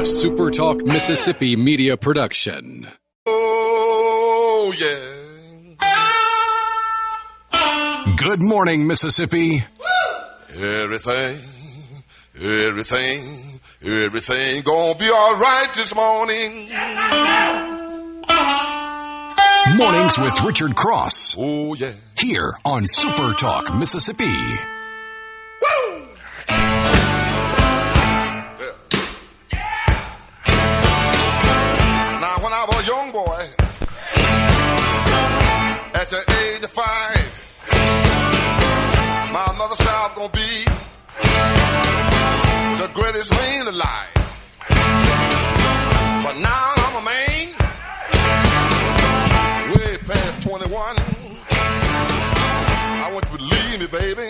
SuperTalk Mississippi media production. Oh, yeah. Good morning, Mississippi. Everything gonna be all right this morning. Mornings with Richard Cross. Oh, yeah. Here on SuperTalk Mississippi. Woo! Now, when I was a young boy, at the age of 5, my mother said I was gonna be the greatest man alive. But now I'm a man, way past 21. I want you to believe me, baby.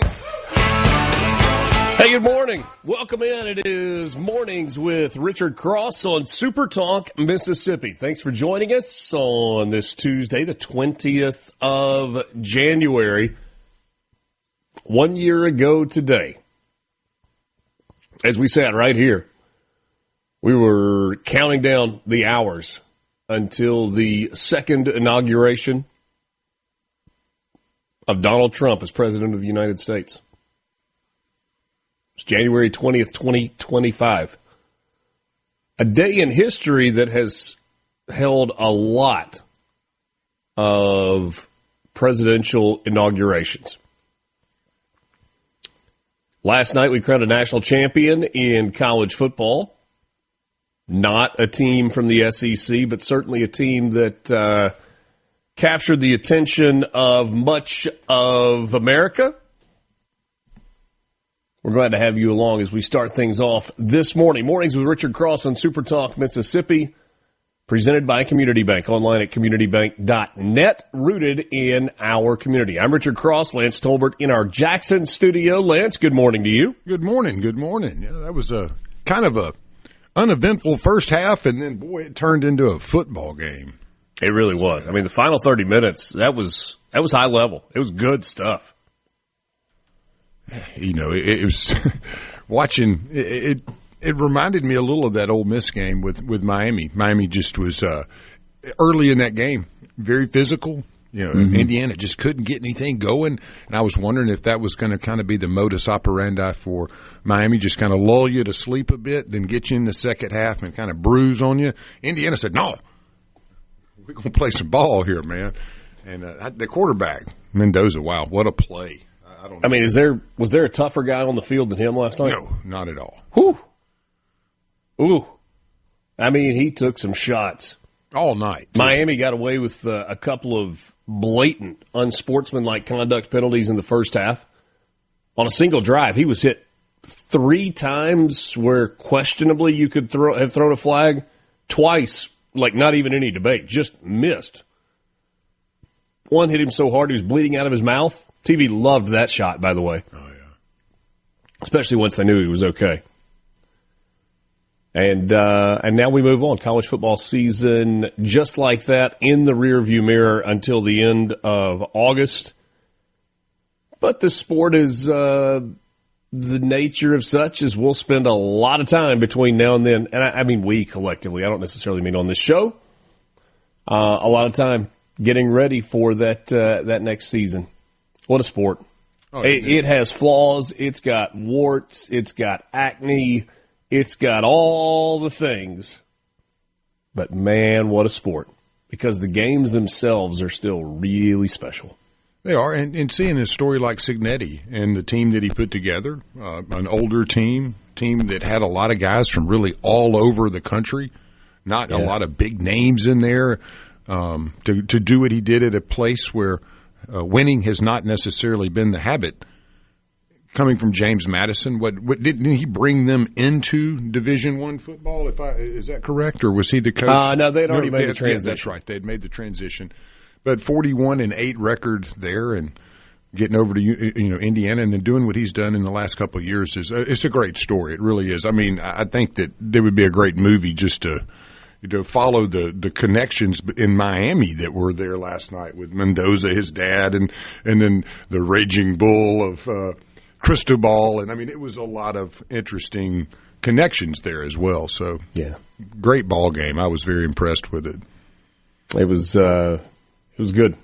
Hey, good morning. Welcome in. It is Mornings with Richard Cross on SuperTalk Mississippi. Thanks for joining us on this Tuesday, the 20th of January. 1 year ago today, as we sat right here, we were counting down the hours until the second inauguration of Donald Trump as President of the United States. It's January 20th, 2025. A day in history that has held a lot of presidential inaugurations. Last night we crowned a national champion in college football. Not a team from the SEC, but certainly a team that captured the attention of much of America. We're glad to have you along as we start things off this morning. Mornings with Richard Cross on SuperTalk Mississippi, presented by Community Bank, online at communitybank.net, rooted in our community. I'm Richard Cross, Lance Tolbert in our Jackson studio. Lance, good morning to you. Good morning. Good morning. Yeah, that was a kind of a uneventful first half, and then, boy, it turned into a football game. It really was. I mean, the final 30 minutes, that was high level. It was good stuff. You know, it was watching it. It reminded me a little of that Ole Miss game with Miami. Miami just was early in that game, very physical. You know, Indiana just couldn't get anything going, and I was wondering if that was going to kind of be the modus operandi for Miami, just kind of lull you to sleep a bit, then get you in the second half and kind of bruise on you. Indiana said, "No, we're going to play some ball here, man." And the quarterback, Mendoza, wow, what a play! I don't know. I mean, was there a tougher guy on the field than him last night? No, not at all. Whew. Ooh. I mean, he took some shots. All night. Miami got away with a couple of blatant, unsportsmanlike conduct penalties in the first half. On a single drive, he was hit 3 times where questionably you could have thrown a flag. Twice, like not even any debate, just missed. One hit him so hard he was bleeding out of his mouth. TV loved that shot, by the way. Oh, yeah. Especially once they knew he was okay. And now we move on. College football season just like that in the rearview mirror until the end of August. But the sport is the nature of such as we'll spend a lot of time between now and then. And I mean we collectively. I don't necessarily mean on this show. A lot of time getting ready for that next season. What a sport. Oh, it has flaws. It's got warts. It's got acne. It's got all the things. But, man, what a sport. Because the games themselves are still really special. They are. And seeing a story like Cmte and the team that he put together, an older team that had a lot of guys from really all over the country, not a lot of big names in there, to do what he did at a place where winning has not necessarily been the habit. Coming from James Madison, what didn't he bring them into Division I football? Is that correct, or was he the coach? No, they'd already made the transition. Yeah, that's right, they'd made the transition. But 41-8 record there, and getting over to Indiana, and then doing what he's done in the last couple of years it's a great story. It really is. I mean, I think that there would be a great movie just to follow the connections in Miami that were there last night with Mendoza, his dad, and then the Raging Bull of Cristobal. And, I mean, it was a lot of interesting connections there as well. So Yeah. great ball game. I was very impressed with it. It was good.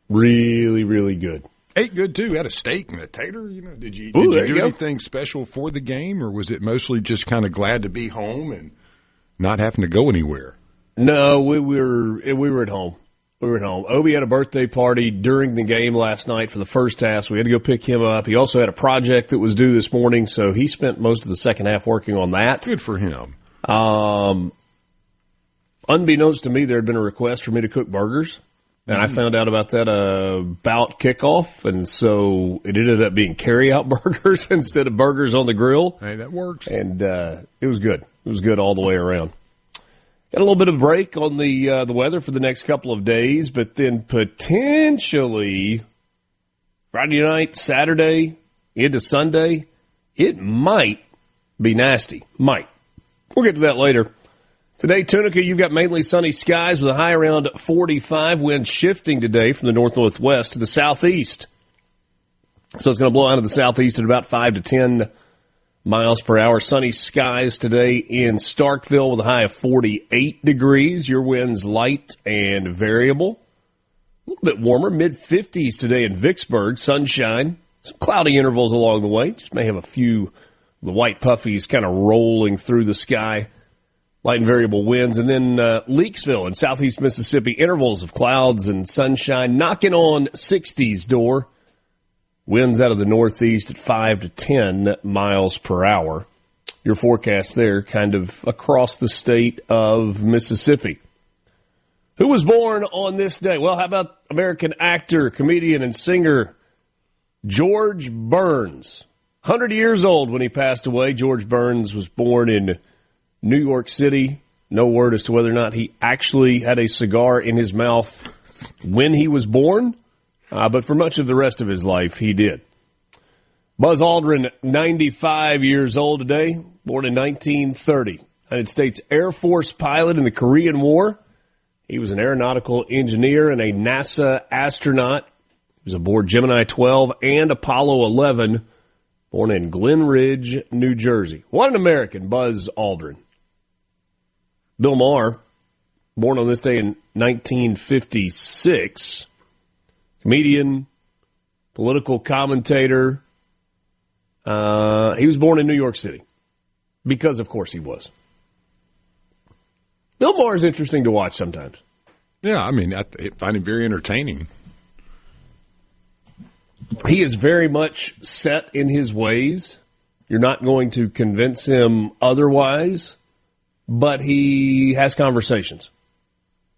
Really, really good. Ate good too. Had a steak and a tater. Did you Ooh, do there you go. anything special for the game, or was it mostly just kind of glad to be home and not having to go anywhere? No, we were at home. We were at home. Obi had a birthday party during the game last night for the first half, so we had to go pick him up. He also had a project that was due this morning, so he spent most of the second half working on that. Good for him. Unbeknownst to me, there had been a request for me to cook burgers, and I found out about that about kickoff, and so it ended up being carry-out burgers instead of burgers on the grill. Hey, that works. And it was good. It was good all the way around. Got a little bit of a break on the weather for the next couple of days, but then potentially Friday night, Saturday, into Sunday, it might be nasty. Might. We'll get to that later. Today, Tunica, you've got mainly sunny skies with a high around 45, winds shifting today from the north-northwest to the southeast. So it's going to blow out of the southeast at about 5 to 10 miles per hour. Sunny skies today in Starkville with a high of 48 degrees. Your winds light and variable. A little bit warmer, mid-50s today in Vicksburg. Sunshine. Some cloudy intervals along the way. Just may have a few of the white puffies kind of rolling through the sky. Light and variable winds. And then Leakesville in southeast Mississippi. Intervals of clouds and sunshine knocking on 60s door. Winds out of the northeast at 5 to 10 miles per hour. Your forecast there kind of across the state of Mississippi. Who was born on this day? Well, how about American actor, comedian, and singer George Burns? 100 years old when he passed away. George Burns was born in New York City. No word as to whether or not he actually had a cigar in his mouth when he was born. But for much of the rest of his life, he did. Buzz Aldrin, 95 years old today, born in 1930. United States Air Force pilot in the Korean War. He was an aeronautical engineer and a NASA astronaut. He was aboard Gemini 12 and Apollo 11, born in Glen Ridge, New Jersey. What an American, Buzz Aldrin. Bill Maher, born on this day in 1956. Comedian, political commentator. He was born in New York City because, of course, he was. Bill Maher is interesting to watch sometimes. Yeah, I mean, I find him very entertaining. He is very much set in his ways. You're not going to convince him otherwise, but he has conversations.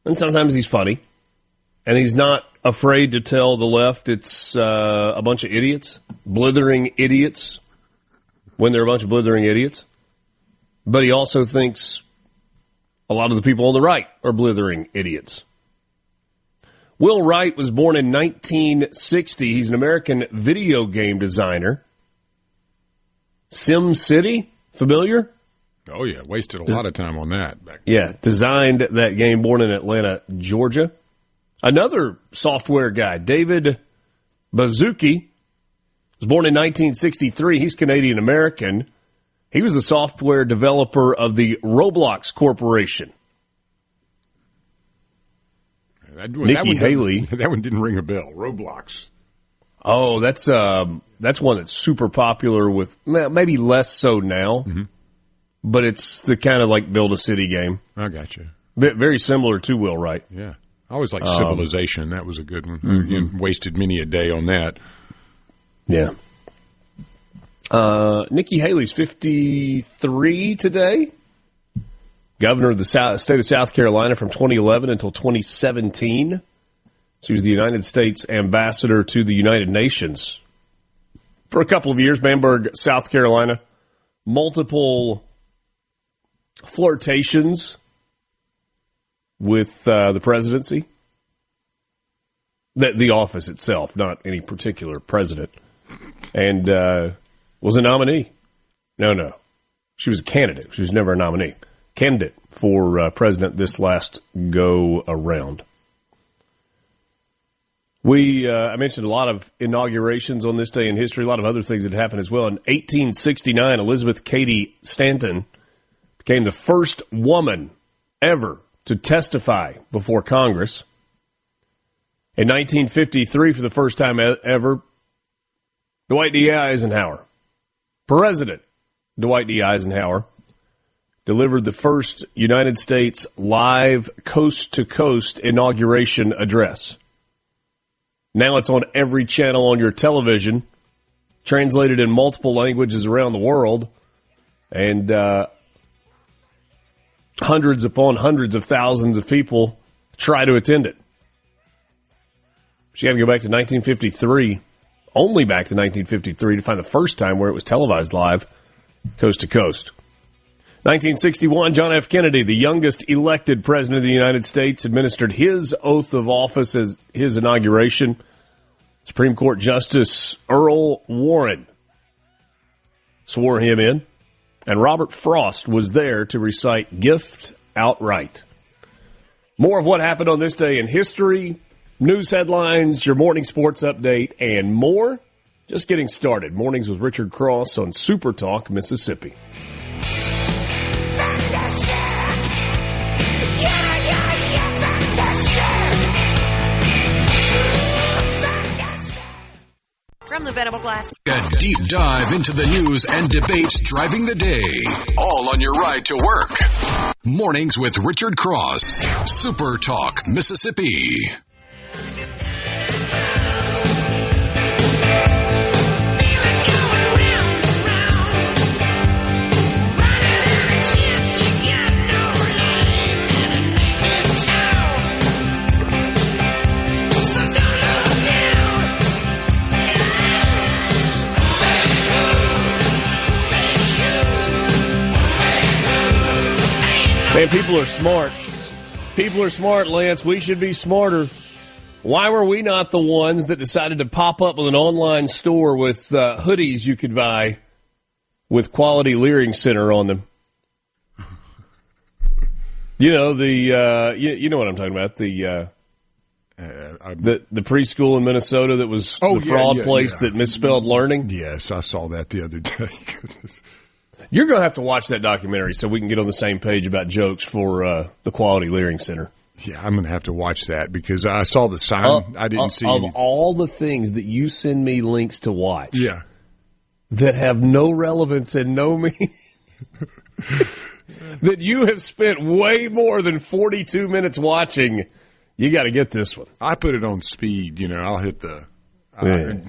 And sometimes he's funny. And he's not afraid to tell the left it's a bunch of idiots, blithering idiots, when they're a bunch of blithering idiots. But he also thinks a lot of the people on the right are blithering idiots. Will Wright was born in 1960. He's an American video game designer. SimCity, familiar? Oh, yeah, wasted a lot of time on that. Designed that game, born in Atlanta, Georgia. Another software guy, David Baszucki, was born in 1963. He's Canadian-American. He was the software developer of the Roblox Corporation. Nikki Haley. That one didn't ring a bell. Roblox. Oh, that's one that's super popular with, maybe less so now, but it's the kind of like build a city game. I got you. Very similar to Will Wright. Yeah. I always liked Civilization. That was a good one. Again, wasted many a day on that. Yeah. Nikki Haley's 53 today. Governor of the state of South Carolina from 2011 until 2017. She was the United States ambassador to the United Nations for a couple of years. Bamberg, South Carolina. Multiple flirtations with the presidency. The office itself, not any particular president. And was a nominee. No. She was a candidate. She was never a nominee. Candidate for president this last go-around. I mentioned a lot of inaugurations on this day in history, a lot of other things that happened as well. In 1869, Elizabeth Cady Stanton became the first woman ever to testify before Congress. In 1953, for the first time ever, Dwight D. Eisenhower, President Dwight D. Eisenhower, delivered the first United States live coast-to-coast inauguration address. Now it's on every channel on your television, translated in multiple languages around the world, and hundreds upon hundreds of thousands of people try to attend it. You got to go back to 1953, only back to 1953, to find the first time where it was televised live, coast to coast. 1961, John F. Kennedy, the youngest elected president of the United States, administered his oath of office as his inauguration. Supreme Court Justice Earl Warren swore him in, and Robert Frost was there to recite Gift Outright. More of what happened on this day in history, news headlines, your morning sports update, and more. Just getting started. Mornings with Richard Cross on SuperTalk, Mississippi. From the Venable Glass. A deep dive into the news and debates driving the day. All on your ride to work. Mornings with Richard Cross. SuperTalk, Mississippi. Man, people are smart. People are smart, Lance. We should be smarter. Why were we not the ones that decided to pop up with an online store with hoodies you could buy with Quality Leering Center on them? You know, you know what I'm talking about, the preschool in Minnesota that was the fraud place that misspelled learning? Yes, I saw that the other day. Goodness. You're going to have to watch that documentary so we can get on the same page about jokes for the Quality Leering Center. Yeah, I'm going to have to watch that because I saw the sign. I didn't see any. Of all the things that you send me links to watch yeah. that have no relevance and no meaning, that you have spent way more than 42 minutes watching, you got to get this one. I put it on speed. You know, I'll hit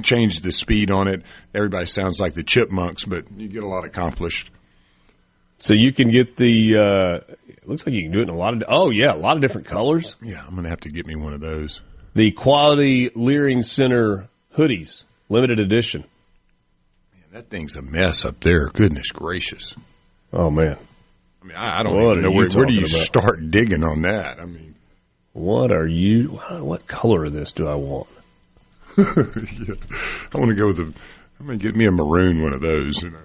change the speed on it. Everybody sounds like the Chipmunks, but you get a lot accomplished. So you can get the, it looks like you can do it in a lot of different colors. Yeah, I'm going to have to get me one of those. The Quality Leering Center hoodies, limited edition. Man, that thing's a mess up there. Goodness gracious. Oh, man. I mean, I don't even know where do you start digging on that? I mean, what color of this do I want? Yeah. I want to go with I'm going to get me a maroon one of those. You know.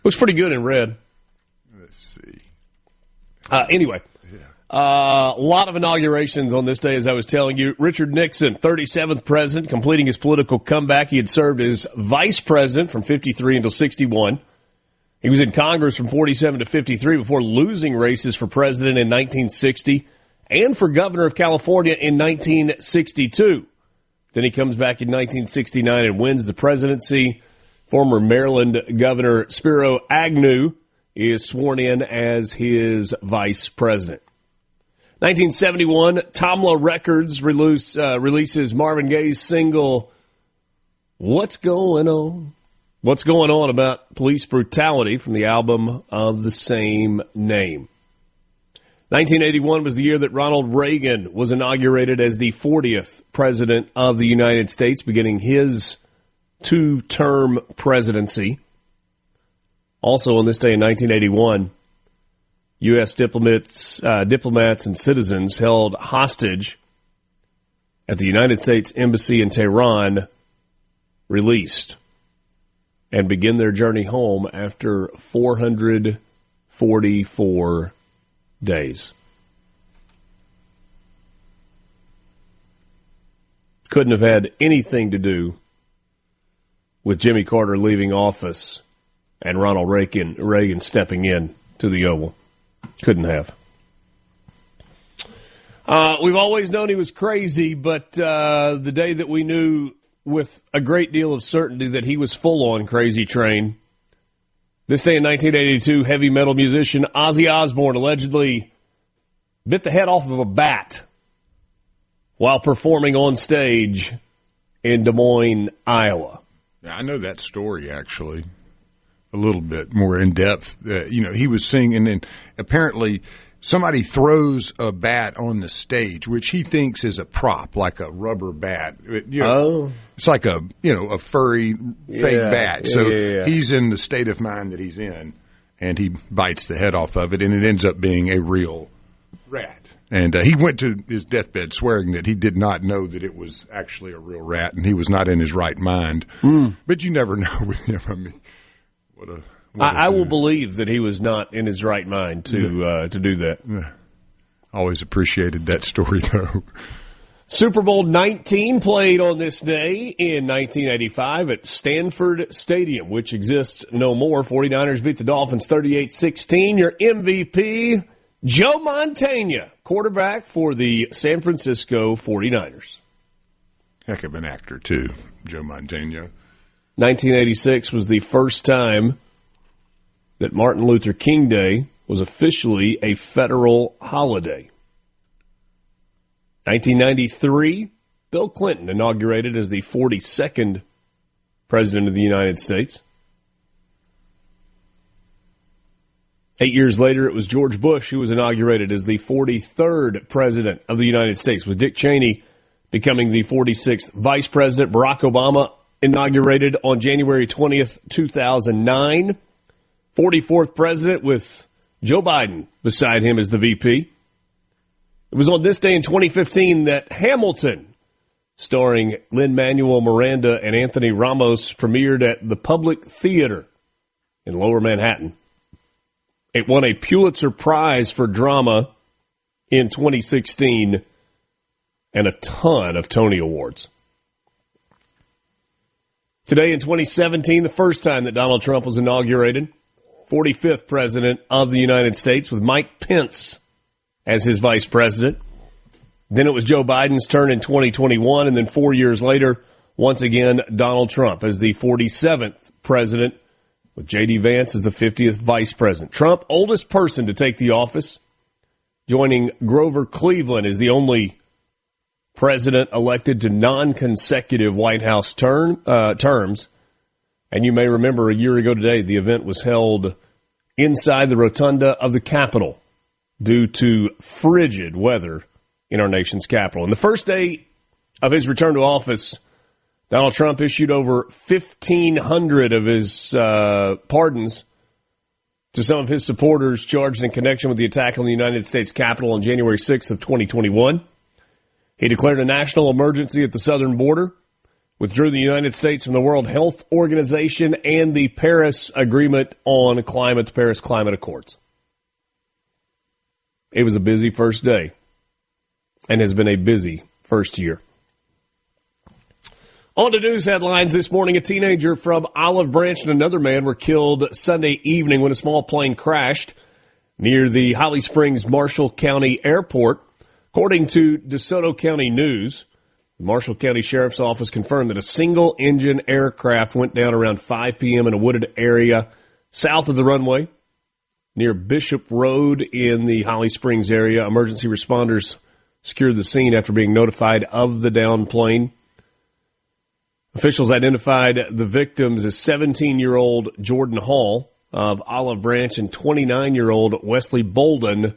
Looks pretty good in red. Let's see. Anyway, a lot of inaugurations on this day, as I was telling you. Richard Nixon, 37th president, completing his political comeback. He had served as vice president from 53 until 61. He was in Congress from 47 to 53 before losing races for president in 1960 and for governor of California in 1962. Then he comes back in 1969 and wins the presidency. Former Maryland Governor Spiro Agnew is sworn in as his vice president. 1971, Tamla Records releases Marvin Gaye's single, What's Going On? What's Going On about police brutality from the album of the same name. 1981 was the year that Ronald Reagan was inaugurated as the 40th president of the United States, beginning his two-term presidency. Also on this day in 1981, U.S. diplomats and citizens held hostage at the United States Embassy in Tehran released and begin their journey home after 444 days. Couldn't have had anything to do with Jimmy Carter leaving office and Ronald Reagan stepping in to the Oval. Couldn't have. We've always known he was crazy, but the day that we knew with a great deal of certainty that he was full on crazy train, this day in 1982, heavy metal musician Ozzy Osbourne allegedly bit the head off of a bat while performing on stage in Des Moines, Iowa. Yeah, I know that story, actually, a little bit more in depth. He was singing, and apparently somebody throws a bat on the stage, which he thinks is a prop, like a rubber bat. It's like a furry fake bat. So he's in the state of mind that he's in, and he bites the head off of it, and it ends up being a real rat. And he went to his deathbed swearing that he did not know that it was actually a real rat, and he was not in his right mind. But you never know with him. I mean, I will believe that he was not in his right mind to do that. Yeah. Always appreciated that story, though. Super Bowl 19 played on this day in 1985 at Stanford Stadium, which exists no more. 49ers beat the Dolphins 38-16. Your MVP, Joe Montana, quarterback for the San Francisco 49ers. Heck of an actor, too, Joe Montana. 1986 was the first time that Martin Luther King Day was officially a federal holiday. 1993, Bill Clinton inaugurated as the 42nd President of the United States. 8 years later, it was George Bush who was inaugurated as the 43rd President of the United States, with Dick Cheney becoming the 46th Vice President. Barack Obama inaugurated on January 20th, 2009. 44th President with Joe Biden beside him as the VP. It was on this day in 2015 that Hamilton, starring Lin-Manuel Miranda and Anthony Ramos, premiered at the Public Theater in Lower Manhattan. It won a Pulitzer Prize for drama in 2016 and a ton of Tony Awards. Today in 2017, the first time that Donald Trump was inaugurated, 45th President of the United States, with Mike Pence as his vice president. Then it was Joe Biden's turn in 2021, and then 4 years later, once again, Donald Trump as the 47th president, with J.D. Vance as the 50th vice president. Trump, oldest person to take the office, joining Grover Cleveland as the only president elected to non-consecutive White House terms. And you may remember a year ago today, the event was held inside the rotunda of the Capitol due to frigid weather in our nation's capital. And the first day of his return to office, Donald Trump issued over 1,500 of his pardons to some of his supporters charged in connection with the attack on the United States Capitol on January 6th of 2021. He declared a national emergency at the southern border, withdrew the United States from the World Health Organization and the Paris Agreement on Climate, the Paris Climate Accords. It was a busy first day and has been a busy first year. On to news headlines this morning. A teenager from Olive Branch and another man were killed Sunday evening when a small plane crashed near the Holly Springs Marshall County Airport. According to DeSoto County News, the Marshall County Sheriff's Office confirmed that a single-engine aircraft went down around 5 p.m. in a wooded area south of the runway near Bishop Road in the Holly Springs area. Emergency responders secured the scene after being notified of the downed plane. Officials identified the victims as 17-year-old Jordan Hall of Olive Branch and 29-year-old Wesley Bolden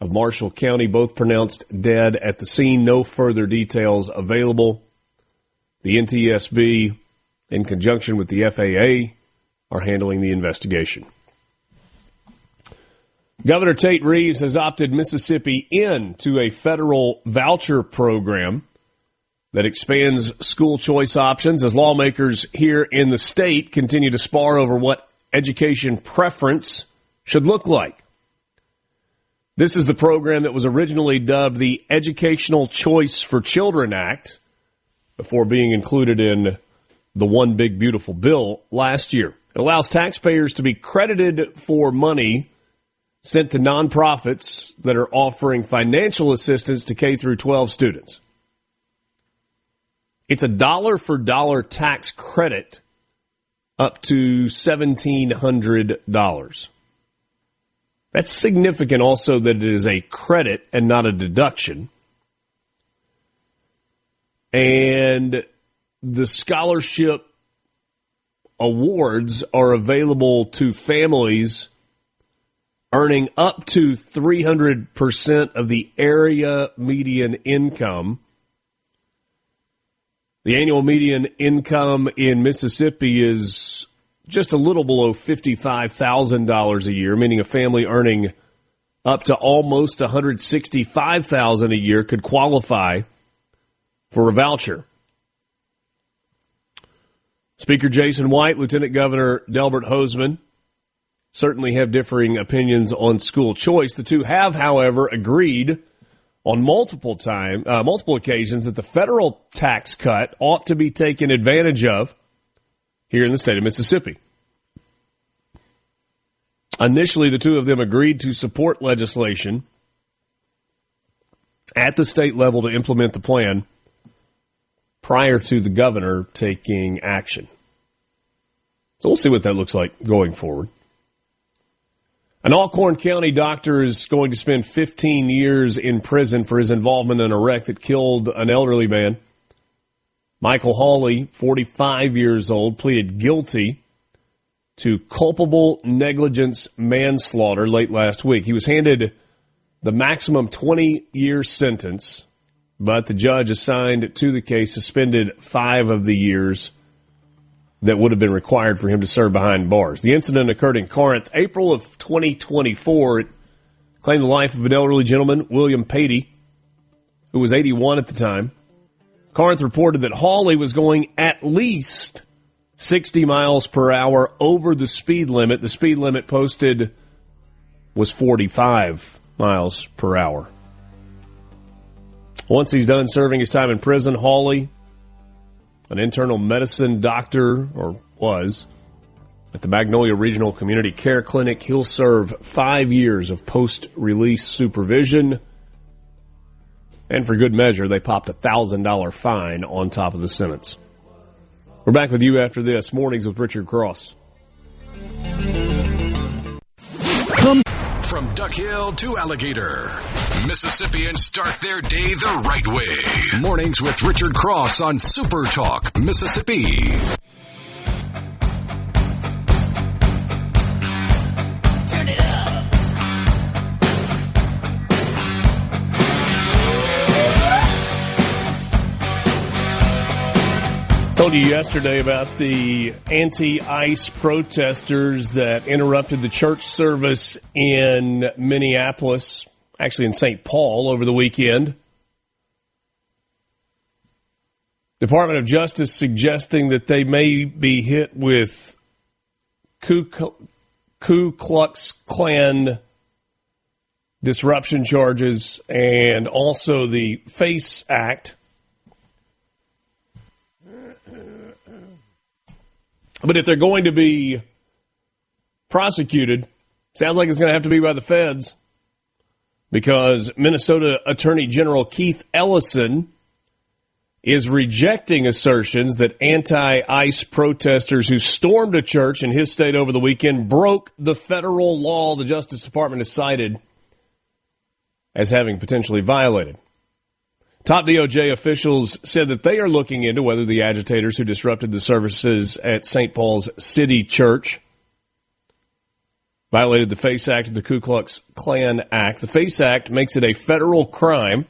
of Marshall County, both pronounced dead at the scene. No further details available. The NTSB, in conjunction with the FAA, are handling the investigation. Governor Tate Reeves has opted Mississippi into a federal voucher program that expands school choice options as lawmakers here in the state continue to spar over what education preference should look like. This is the program that was originally dubbed the Educational Choice for Children Act before being included in the One Big Beautiful Bill last year. It allows taxpayers to be credited for money sent to nonprofits that are offering financial assistance to K through 12 students. It's a dollar-for-dollar tax credit up to $1,700. That's significant also that it is a credit and not a deduction. And the scholarship awards are available to families earning up to 300% of the area median income. The annual median income in Mississippi is just a little below $55,000 a year, meaning a family earning up to almost $165,000 a year could qualify for a voucher. Speaker Jason White, Lieutenant Governor Delbert Hosemann certainly have differing opinions on school choice. The two have, however, agreed on multiple occasions that the federal tax cut ought to be taken advantage of here in the state of Mississippi. Initially, the two of them agreed to support legislation at the state level to implement the plan prior to the governor taking action. So we'll see what that looks like going forward. An Alcorn County doctor is going to spend 15 years in prison for his involvement in a wreck that killed an elderly man. Michael Hawley, 45 years old, pleaded guilty to culpable negligence manslaughter late last week. He was handed the maximum 20-year sentence, but the judge assigned to the case suspended 5 of the years that would have been required for him to serve behind bars. The incident occurred in Corinth, April of 2024. It claimed the life of an elderly gentleman, William Tate, who was 81 at the time. Corinth reported that Hawley was going at least 60 miles per hour over the speed limit. The speed limit posted was 45 miles per hour. Once he's done serving his time in prison, Hawley, an internal medicine doctor, or was, at the Magnolia Regional Community Care Clinic, he'll serve 5 years of post-release supervision. And for good measure, they popped a $1,000 fine on top of the sentence. We're back with you after this. Mornings with Richard Cross. From Duck Hill to Alligator, Mississippians start their day the right way. Mornings with Richard Cross on SuperTalk, Mississippi. Turn it up. Told you yesterday about the anti-ICE protesters that interrupted the church service in Minneapolis, actually in St. Paul over the weekend. Department of Justice suggesting that they may be hit with Ku Klux Klan disruption charges and also the FACE Act. But if they're going to be prosecuted, sounds like it's going to have to be by the feds, because Minnesota Attorney General Keith Ellison is rejecting assertions that anti-ICE protesters who stormed a church in his state over the weekend broke the federal law the Justice Department has cited as having potentially violated. Top DOJ officials said that they are looking into whether the agitators who disrupted the services at St. Paul's City Church violated the FACE Act of the Ku Klux Klan Act. The FACE Act makes it a federal crime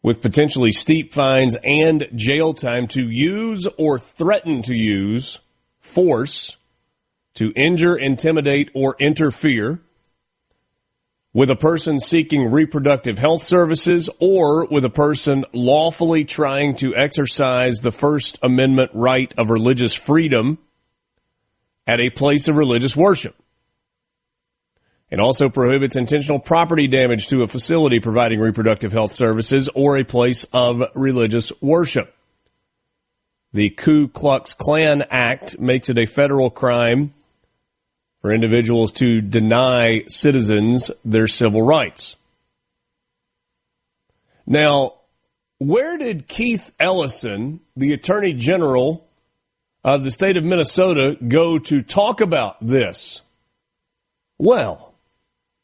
with potentially steep fines and jail time to use or threaten to use force to injure, intimidate, or interfere with a person seeking reproductive health services or with a person lawfully trying to exercise the First Amendment right of religious freedom at a place of religious worship. It also prohibits intentional property damage to a facility providing reproductive health services or a place of religious worship. The Ku Klux Klan Act makes it a federal crime for individuals to deny citizens their civil rights. Now, where did Keith Ellison, the Attorney General of the state of Minnesota, go to talk about this? Well,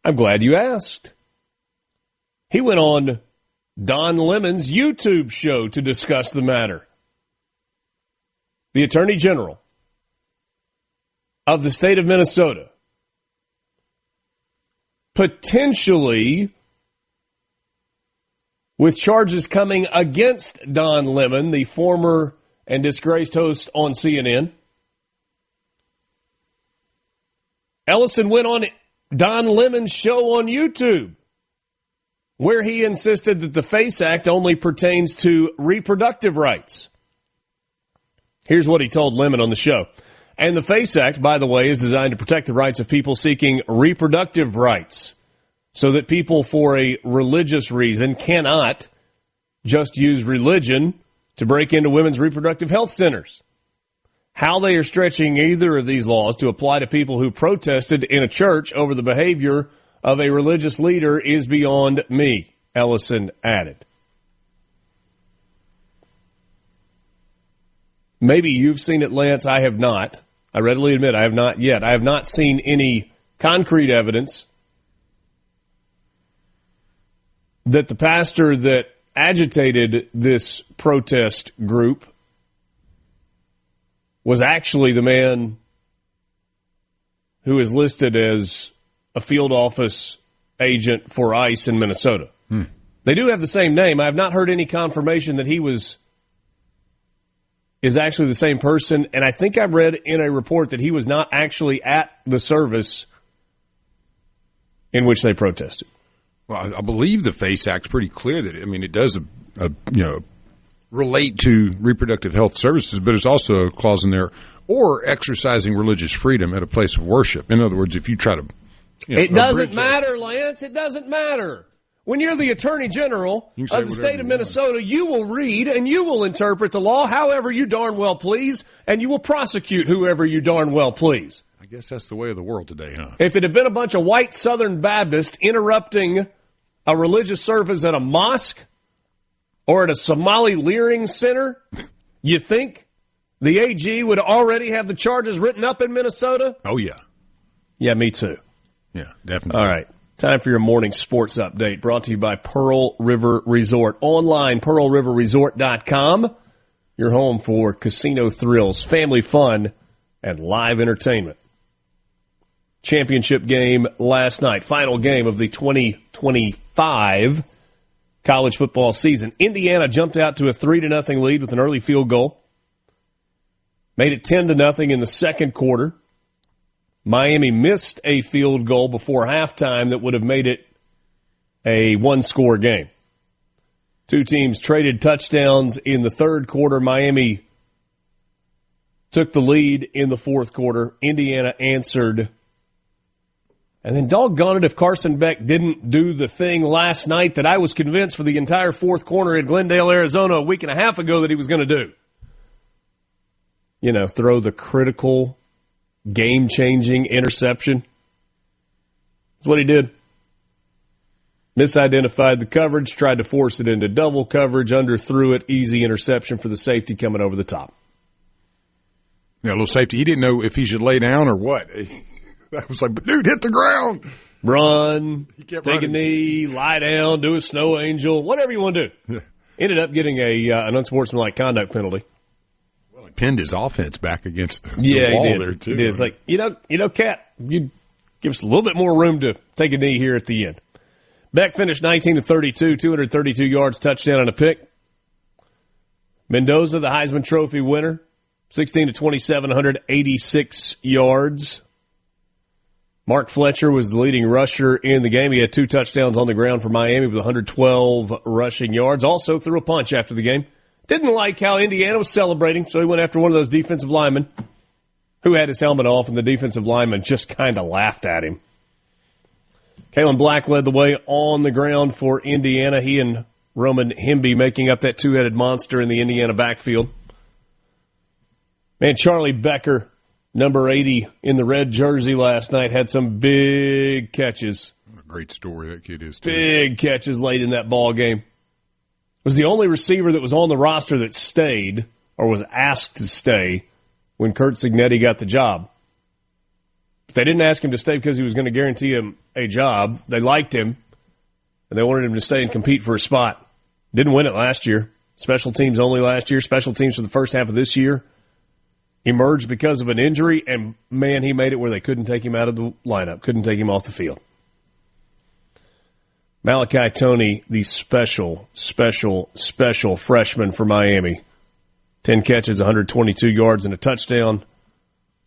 I'm glad you asked. He went on Don Lemon's YouTube show to discuss the matter. The Attorney General of the state of Minnesota potentially with charges coming against Don Lemon, the former and disgraced host on CNN. Ellison went on Don Lemon's show on YouTube, where he insisted that the FACE Act only pertains to reproductive rights. Here's what he told Lemon on the show. And the FACE Act, by the way, is designed to protect the rights of people seeking reproductive rights, so that people for a religious reason cannot just use religion to break into women's reproductive health centers. How they are stretching either of these laws to apply to people who protested in a church over the behavior of a religious leader is beyond me, Ellison added. Maybe you've seen it, Lance. I have not. I readily admit I have not yet. I have not seen any concrete evidence that the pastor that agitated this protest group was actually the man who is listed as a field office agent for ICE in Minnesota. They do have the same name. I have not heard any confirmation that he is actually the same person, and I think I read in a report that he was not actually at the service in which they protested. Well, I believe the FACE Act's pretty clear that, I mean, it does relate to reproductive health services, but it's also a clause in there, or exercising religious freedom at a place of worship. In other words, if you try to... it doesn't matter, Lance. It doesn't matter. When you're the Attorney General of the state of Minnesota, you will read and you will interpret the law however you darn well please, and you will prosecute whoever you darn well please. I guess that's the way of the world today, huh? If it had been a bunch of white Southern Baptists interrupting a religious service at a mosque or at a Somali leering center, you think the AG would already have the charges written up in Minnesota? Oh, yeah. Yeah, me too. Yeah, definitely. All right. Time for your morning sports update, brought to you by Pearl River Resort. Online, pearlriverresort.com. Your home for casino thrills, family fun, and live entertainment. Championship game last night. Final game of the 2025 college football season. Indiana jumped out to a 3-0 lead with an early field goal. Made it 10-0 in the second quarter. Miami missed a field goal before halftime that would have made it a one-score game. Two teams traded touchdowns in the third quarter. Miami took the lead in the fourth quarter. Indiana answered. And then doggone it if Carson Beck didn't do the thing last night that I was convinced for the entire fourth quarter at Glendale, Arizona a week and a half ago that he was going to do. You know, throw the critical, game-changing interception. That's what he did. Misidentified the coverage, tried to force it into double coverage, underthrew it, easy interception for the safety coming over the top. Yeah, a little safety. He didn't know if he should lay down or what. I was like, but dude, hit the ground. Run, take running. a knee, lie down, do a snow angel, whatever you want to do. Yeah. Ended up getting an unsportsmanlike conduct penalty. Well, he pinned his offense back against the Yeah, wall he did. there, too. He did. It's like, you know, Cat, you give us a little bit more room to take a knee here at the end. Beck finished 19-32, 232 yards, touchdown and a pick. Mendoza, the Heisman Trophy winner, 16-27, 186 yards. Mark Fletcher was the leading rusher in the game. He had 2 touchdowns on the ground for Miami with 112 rushing yards. Also threw a punch after the game. Didn't like how Indiana was celebrating, so he went after one of those defensive linemen who had his helmet off, and the defensive lineman just kind of laughed at him. Kalen Black led the way on the ground for Indiana. He and Roman Hemby making up that two-headed monster in the Indiana backfield. Man, Charlie Becker, number 80 in the red jersey last night, had some big catches. What a great story that kid is, too. Big catches late in that ball game. Was the only receiver that was on the roster that stayed or was asked to stay when Curt Cignetti got the job. But they didn't ask him to stay because he was going to guarantee him a job. They liked him, and they wanted him to stay and compete for a spot. Didn't win it last year. Special teams only last year. Special teams for the first half of this year. Emerged because of an injury, and, man, he made it where they couldn't take him out of the lineup, couldn't take him off the field. Malachi Toney, the special freshman for Miami. 10 catches, 122 yards, and a touchdown.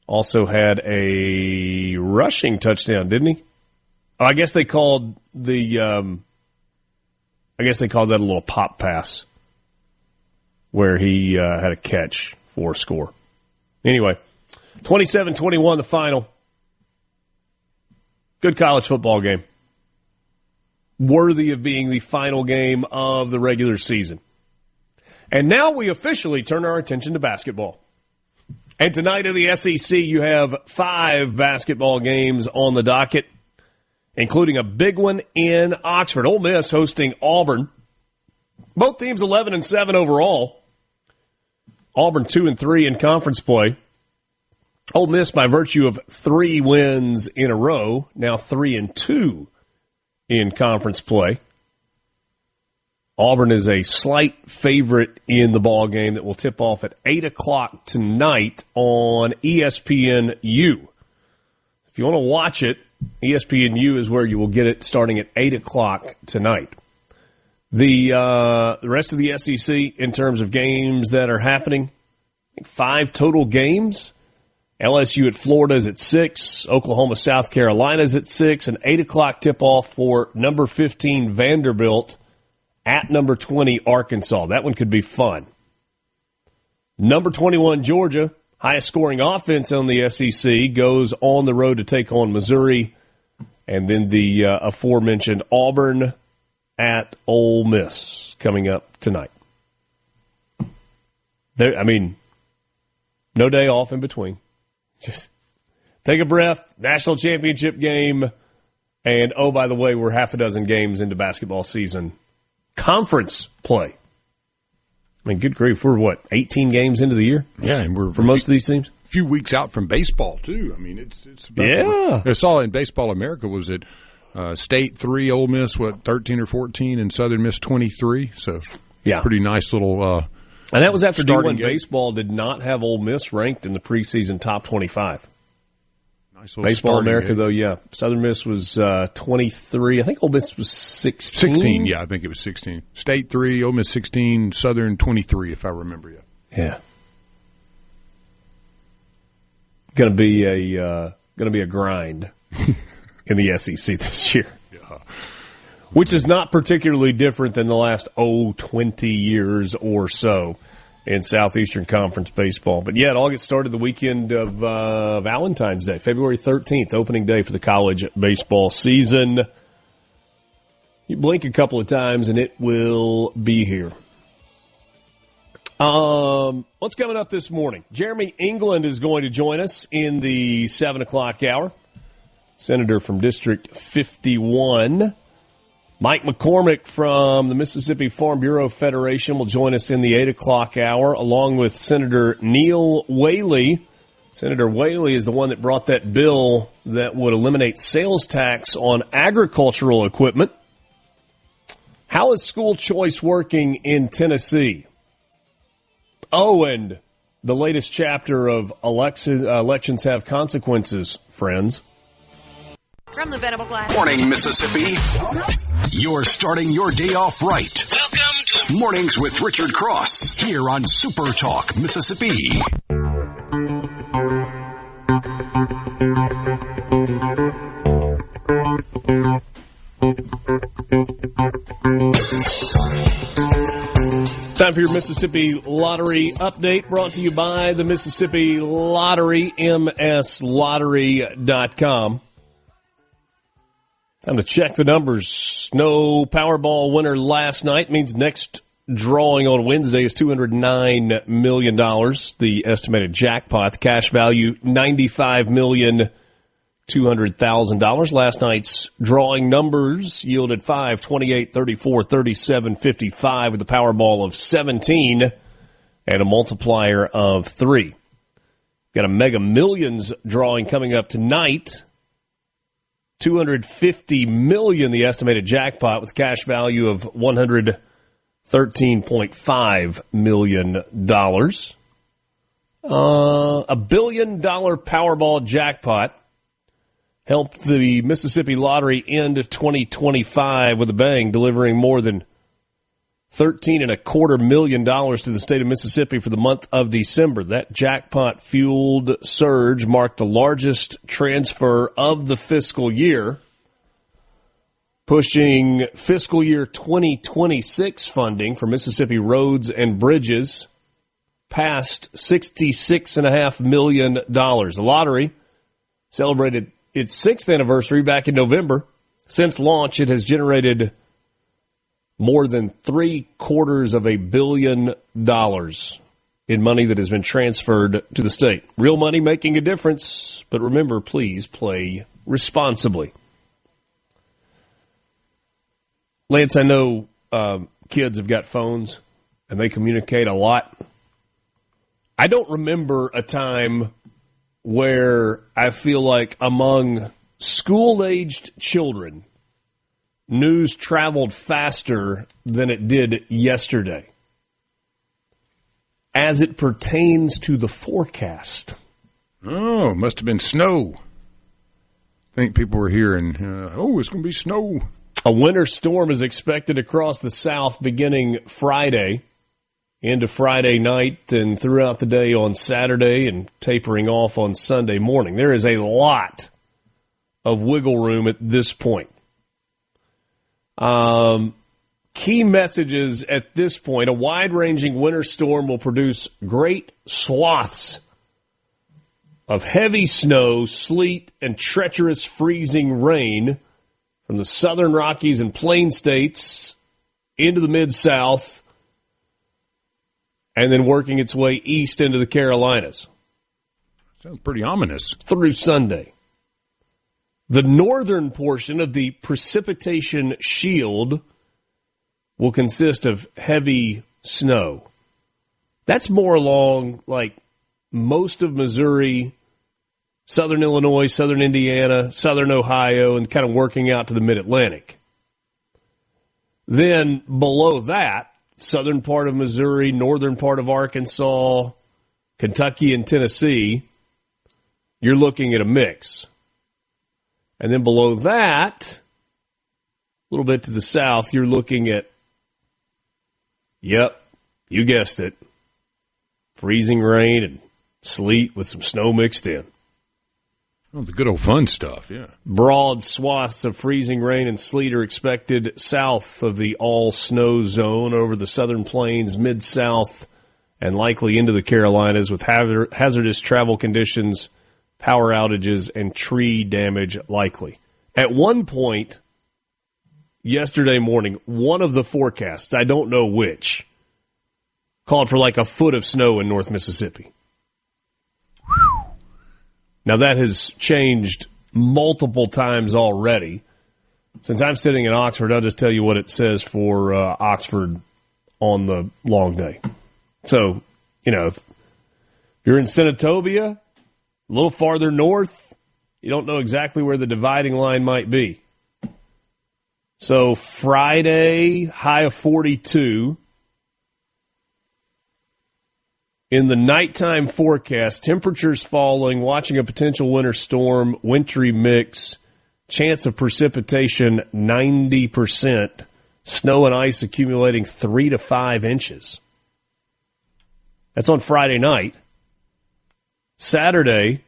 Also had a rushing touchdown, didn't he? Oh, I guess they called that a little pop pass where he had a catch for a score. Anyway, 27-21 the final. Good college football game. Worthy of being the final game of the regular season. And now we officially turn our attention to basketball. And tonight in the SEC, you have 5 basketball games on the docket, including a big one in Oxford. Ole Miss hosting Auburn. Both teams 11-7 overall. Auburn 2-3 in conference play. Ole Miss, by virtue of 3 wins in a row, now 3-2 in conference play. Auburn is a slight favorite in the ball game that will tip off at 8 o'clock tonight on ESPNU. If you want to watch it, ESPNU is where you will get it starting at 8 o'clock tonight. The rest of the SEC, in terms of games that are happening, I think 5 total games. LSU at Florida is at 6. Oklahoma, South Carolina is at 6. An 8 o'clock tip-off for number 15 Vanderbilt at number 20 Arkansas. That one could be fun. Number 21 Georgia, highest scoring offense on the SEC, goes on the road to take on Missouri. And then the aforementioned Auburn at Ole Miss coming up tonight. No day off in between. Just take a breath, national championship game, and, oh, by the way, we're half a dozen games into basketball season. Conference play. I mean, good grief, we're, 18 games into the year? Yeah, and we're for most of these teams? A few weeks out from baseball, too. I mean, it's about yeah. I saw in Baseball America was it State 3, Ole Miss, 13 or 14, and Southern Miss 23. So, yeah, pretty nice little and that was after D1 game. Baseball did not have Ole Miss ranked in the preseason top 25. Nice little Baseball America, game. though, yeah. Southern Miss was 23. I think Ole Miss was 16. 16, yeah, I think it was 16. State 3, Ole Miss 16, Southern 23, if I remember you. Yeah. Going to be a grind in the SEC this year. Yeah. Which is not particularly different than the last 20 years or so in Southeastern Conference baseball. But yeah, it all gets started the weekend of Valentine's Day, February 13th, opening day for the college baseball season. You blink a couple of times and it will be here. What's coming up this morning? Jeremy England is going to join us in the 7 o'clock hour. Senator from District 51. Mike McCormick from the Mississippi Farm Bureau Federation will join us in the 8 o'clock hour, along with Senator Neil Whaley. Senator Whaley is the one that brought that bill that would eliminate sales tax on agricultural equipment. How is school choice working in Tennessee? Oh, and the latest chapter of Elections Have Consequences, friends. From the Venable Glass. Morning, Mississippi. You're starting your day off right. Welcome to Mornings with Richard Cross here on Super Talk, Mississippi. Time for your Mississippi Lottery update, brought to you by the Mississippi Lottery, mslottery.com. Time to check the numbers. No Powerball winner last night means next drawing on Wednesday is $209 million. The estimated jackpot, the cash value, $95,200,000. Last night's drawing numbers yielded 5, 28, 34, 37, 55 with a Powerball of 17 and a multiplier of 3. Got a Mega Millions drawing coming up tonight. $250 million, the estimated jackpot, with cash value of $113.5 million. A $1 billion Powerball jackpot helped the Mississippi Lottery end 2025 with a bang, delivering more than $13.25 million to the state of Mississippi for the month of December. That jackpot-fueled surge marked the largest transfer of the fiscal year, pushing fiscal year 2026 funding for Mississippi roads and bridges past $66.5 million. The lottery celebrated its 6th anniversary back in November. Since launch, it has generated more than $750 million in money that has been transferred to the state. Real money making a difference, but remember, please play responsibly. Lance, I know kids have got phones and they communicate a lot. I don't remember a time where I feel like among school-aged children, news traveled faster than it did yesterday as it pertains to the forecast. Oh, it must have been snow. I think people were hearing, it's going to be snow. A winter storm is expected across the South beginning Friday into Friday night and throughout the day on Saturday and tapering off on Sunday morning. There is a lot of wiggle room at this point. Key messages at this point: a wide-ranging winter storm will produce great swaths of heavy snow, sleet, and treacherous freezing rain from the southern Rockies and Plain States into the Mid-South, and then working its way east into the Carolinas. Sounds pretty ominous. Through Sunday. The northern portion of the precipitation shield will consist of heavy snow. That's more along like most of Missouri, southern Illinois, southern Indiana, southern Ohio, and kind of working out to the mid-Atlantic. Then below that, southern part of Missouri, northern part of Arkansas, Kentucky, and Tennessee, you're looking at a mix. And then below that, a little bit to the south, you're looking at, yep, you guessed it, freezing rain and sleet with some snow mixed in. Oh, the good old fun stuff, yeah. Broad swaths of freezing rain and sleet are expected south of the all-snow zone over the southern plains, mid-south, and likely into the Carolinas with hazardous travel conditions, power outages, and tree damage likely. At one point yesterday morning, one of the forecasts, I don't know which, called for like a foot of snow in North Mississippi. Now, that has changed multiple times already. Since I'm sitting in Oxford, I'll just tell you what it says for Oxford on the long day. So, if you're in Senatobia, a little farther north, you don't know exactly where the dividing line might be. So, Friday, high of 42. In the nighttime forecast, temperatures falling, watching a potential winter storm, wintry mix, chance of precipitation 90%, snow and ice accumulating 3 to 5 inches. That's on Friday night. Saturday,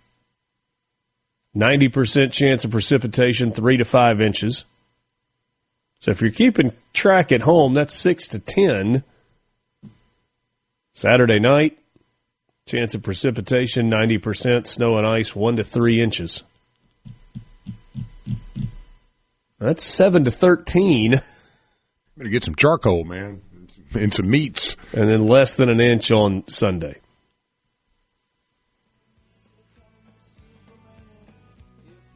90% chance of precipitation, 3 to 5 inches. So if you're keeping track at home, that's 6 to 10. Saturday night, chance of precipitation, 90%, snow and ice, 1 to 3 inches. That's 7 to 13. Better get some charcoal, man. and some meats. And then less than an inch on Sunday.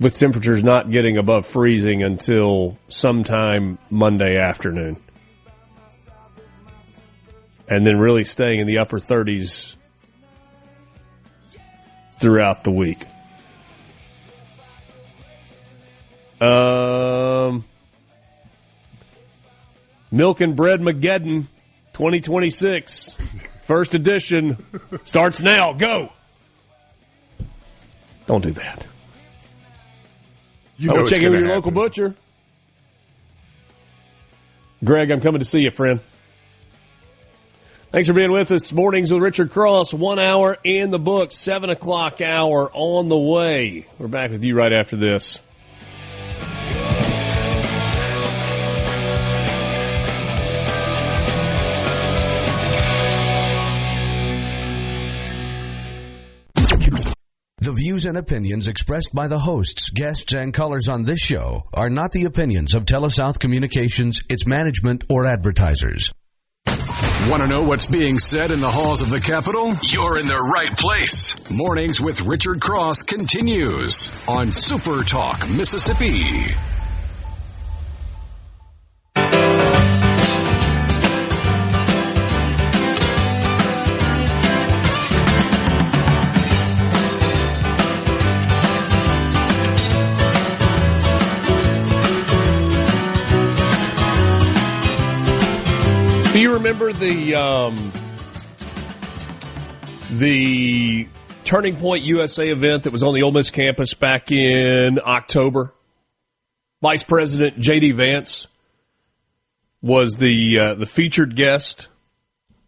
With temperatures not getting above freezing until sometime Monday afternoon. And then really staying in the upper 30s throughout the week. Milk and Bread Mageddon 2026. First edition starts now. Go! Don't do that. You know check in with your local butcher. Greg, I'm coming to see you, friend. Thanks for being with us. Mornings with Richard Cross. 1 hour in the books. 7 o'clock hour on the way. We're back with you right after this. The views and opinions expressed by the hosts, guests, and callers on this show are not the opinions of TeleSouth Communications, its management, or advertisers. Want to know what's being said in the halls of the Capitol? You're in the right place. Mornings with Richard Cross continues on Super Talk, Mississippi. Do you remember the Turning Point USA event that was on the Ole Miss campus back in October? Vice President J.D. Vance was the featured guest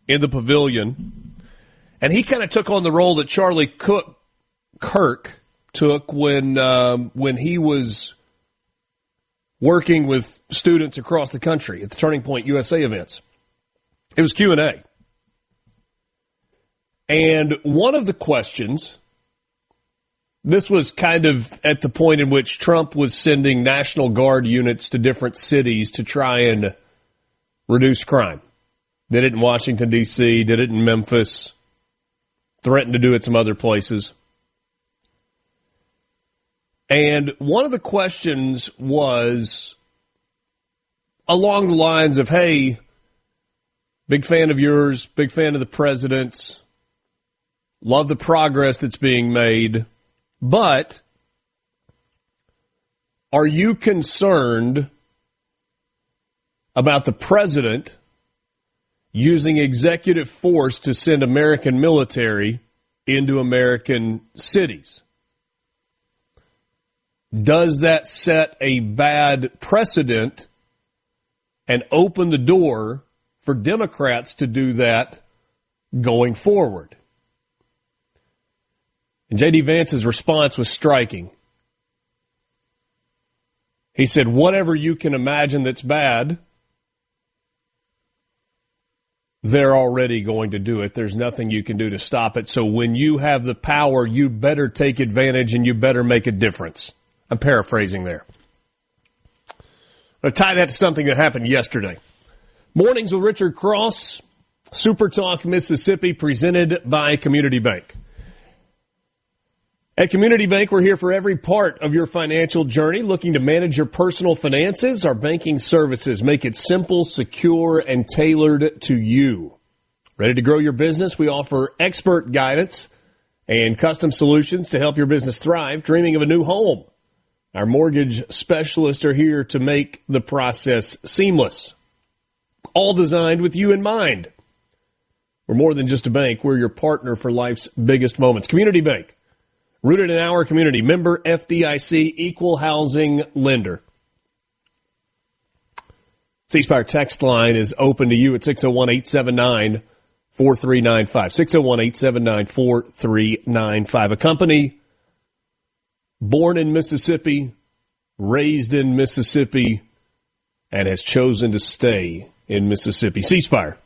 in the pavilion, and he kind of took on the role that Charlie Kirk took when he was working with students across the country at the Turning Point USA events. It was Q&A. And one of the questions, this was kind of at the point in which Trump was sending National Guard units to different cities to try and reduce crime. Did it in Washington, D.C., did it in Memphis, threatened to do it some other places. And one of the questions was along the lines of, hey, big fan of yours, big fan of the president's, love the progress that's being made, but are you concerned about the president using executive force to send American military into American cities? Does that set a bad precedent and open the door for Democrats to do that going forward? And J.D. Vance's response was striking. He said, whatever you can imagine that's bad, they're already going to do it. There's nothing you can do to stop it. So when you have the power, you better take advantage and you better make a difference. I'm paraphrasing there. I'll tie that to something that happened yesterday. Mornings with Richard Cross, Super Talk, Mississippi, presented by Community Bank. At Community Bank, we're here for every part of your financial journey. Looking to manage your personal finances? Our banking services make it simple, secure, and tailored to you. Ready to grow your business? We offer expert guidance and custom solutions to help your business thrive. Dreaming of a new home? Our mortgage specialists are here to make the process seamless. All designed with you in mind. We're more than just a bank. We're your partner for life's biggest moments. Community Bank. Rooted in our community. Member FDIC, equal housing lender. C-Spire text line is open to you at 601-879-4395. 601-879-4395. A company born in Mississippi, raised in Mississippi, and has chosen to stay in Mississippi. C-Spire.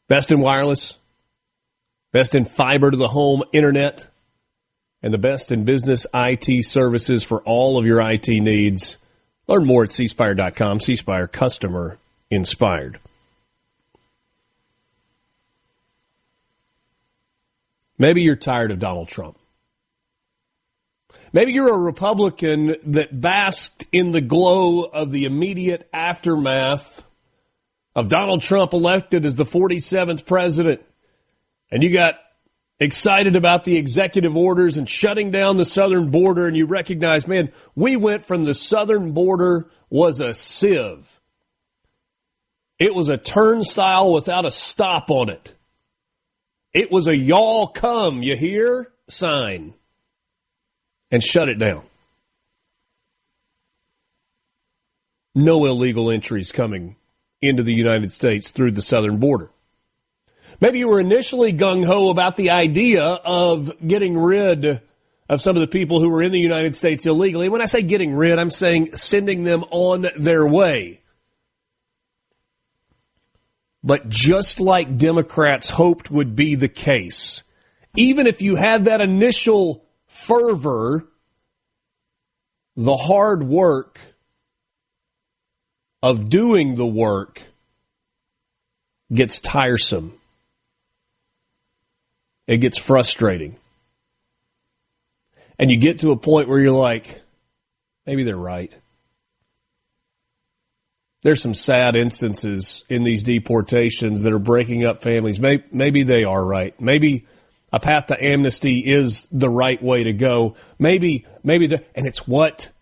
Best in wireless, best in fiber to the home internet, and the best in business IT services for all of your IT needs. Learn more at cspire.com. C-Spire, customer inspired. Maybe you're tired of Donald Trump. Maybe you're a Republican that basked in the glow of the immediate aftermath of Donald Trump elected as the 47th president. And you got excited about the executive orders and shutting down the southern border, and you recognize, man, we went from the southern border was a sieve. It was a turnstile without a stop on it. It was a y'all come, you hear, sign. And shut it down. No illegal entries coming into the United States through the southern border. Maybe you were initially gung-ho about the idea of getting rid of some of the people who were in the United States illegally. When I say getting rid, I'm saying sending them on their way. But just like Democrats hoped would be the case, even if you had that initial fervor, the hard work of doing the work gets tiresome. It gets frustrating. And you get to a point where you're like, maybe they're right. There's some sad instances in these deportations that are breaking up families. Maybe they are right. Maybe a path to amnesty is the right way to go. And it's what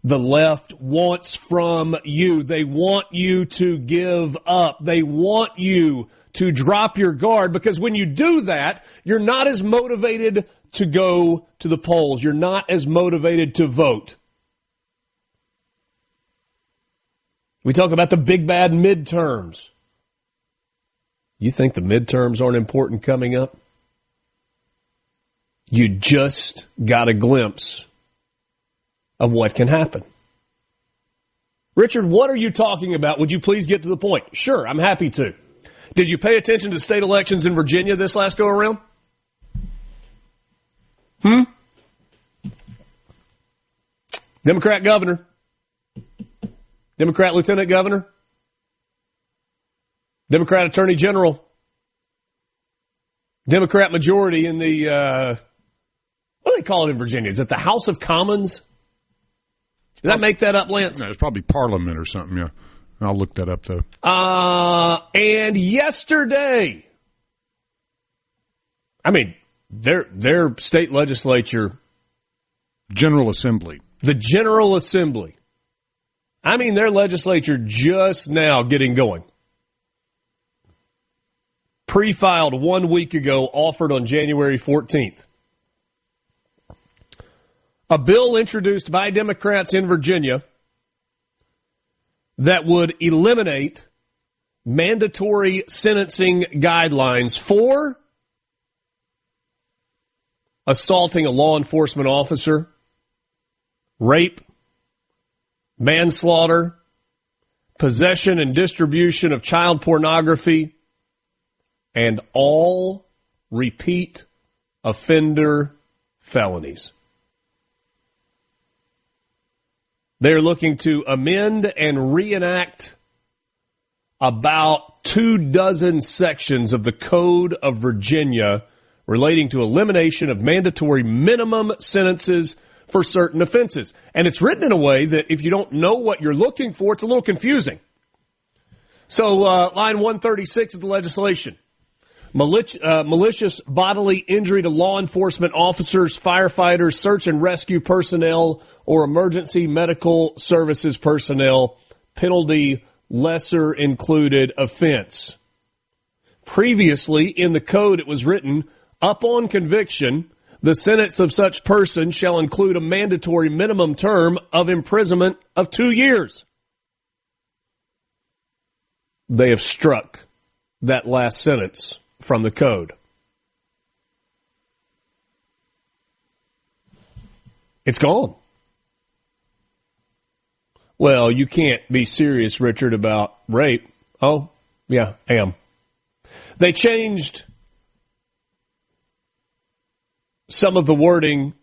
the left wants from you. They want you to give up. They want you to drop your guard, because when you do that, you're not as motivated to go to the polls. You're not as motivated to vote. We talk about the big bad midterms. You think the midterms aren't important coming up? You just got a glimpse of what can happen. Richard, what are you talking about? Would you please get to the point? Sure, I'm happy to. Did you pay attention to state elections in Virginia this last go around? Democrat governor. Democrat lieutenant governor. Democrat attorney general. Democrat majority in the, what do they call it in Virginia? Is it the House of Commons? Did I make that up, Lance? No, it's probably Parliament or something, yeah. I'll look that up, though. And yesterday, I mean, their state legislature. General Assembly. The General Assembly. I mean, their legislature just now getting going. Pre-filed 1 week ago, offered on January 14th. A bill introduced by Democrats in Virginia that would eliminate mandatory sentencing guidelines for assaulting a law enforcement officer, rape, manslaughter, possession and distribution of child pornography, and all repeat offender felonies. They're looking to amend and reenact about 24 sections of the Code of Virginia relating to elimination of mandatory minimum sentences for certain offenses. And it's written in a way that if you don't know what you're looking for, it's a little confusing. So line 136 of the legislation. Malicious bodily injury to law enforcement officers, firefighters, search and rescue personnel, or emergency medical services personnel, penalty lesser included offense. Previously, in the code, it was written, upon conviction, the sentence of such person shall include a mandatory minimum term of imprisonment of 2 years. They have struck that last sentence from the code. It's gone. Well, you can't be serious, Richard, about rape. Oh, yeah, I am. They changed some of the wording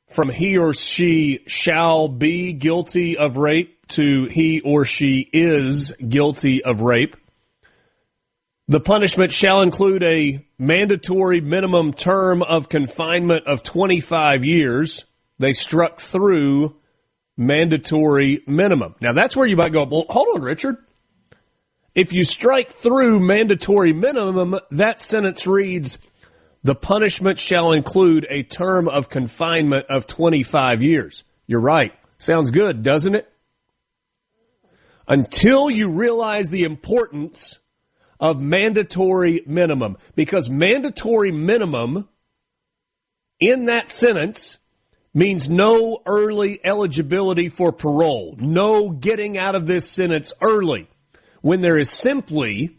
from he or she shall be guilty of rape to he or she is guilty of rape. The punishment shall include a mandatory minimum term of confinement of 25 years. They struck through mandatory minimum. Now, that's where you might go, well, hold on, Richard. If you strike through mandatory minimum, that sentence reads, the punishment shall include a term of confinement of 25 years. You're right. Sounds good, doesn't it? Until you realize the importance of mandatory minimum, because mandatory minimum in that sentence means no early eligibility for parole, no getting out of this sentence early, when there is simply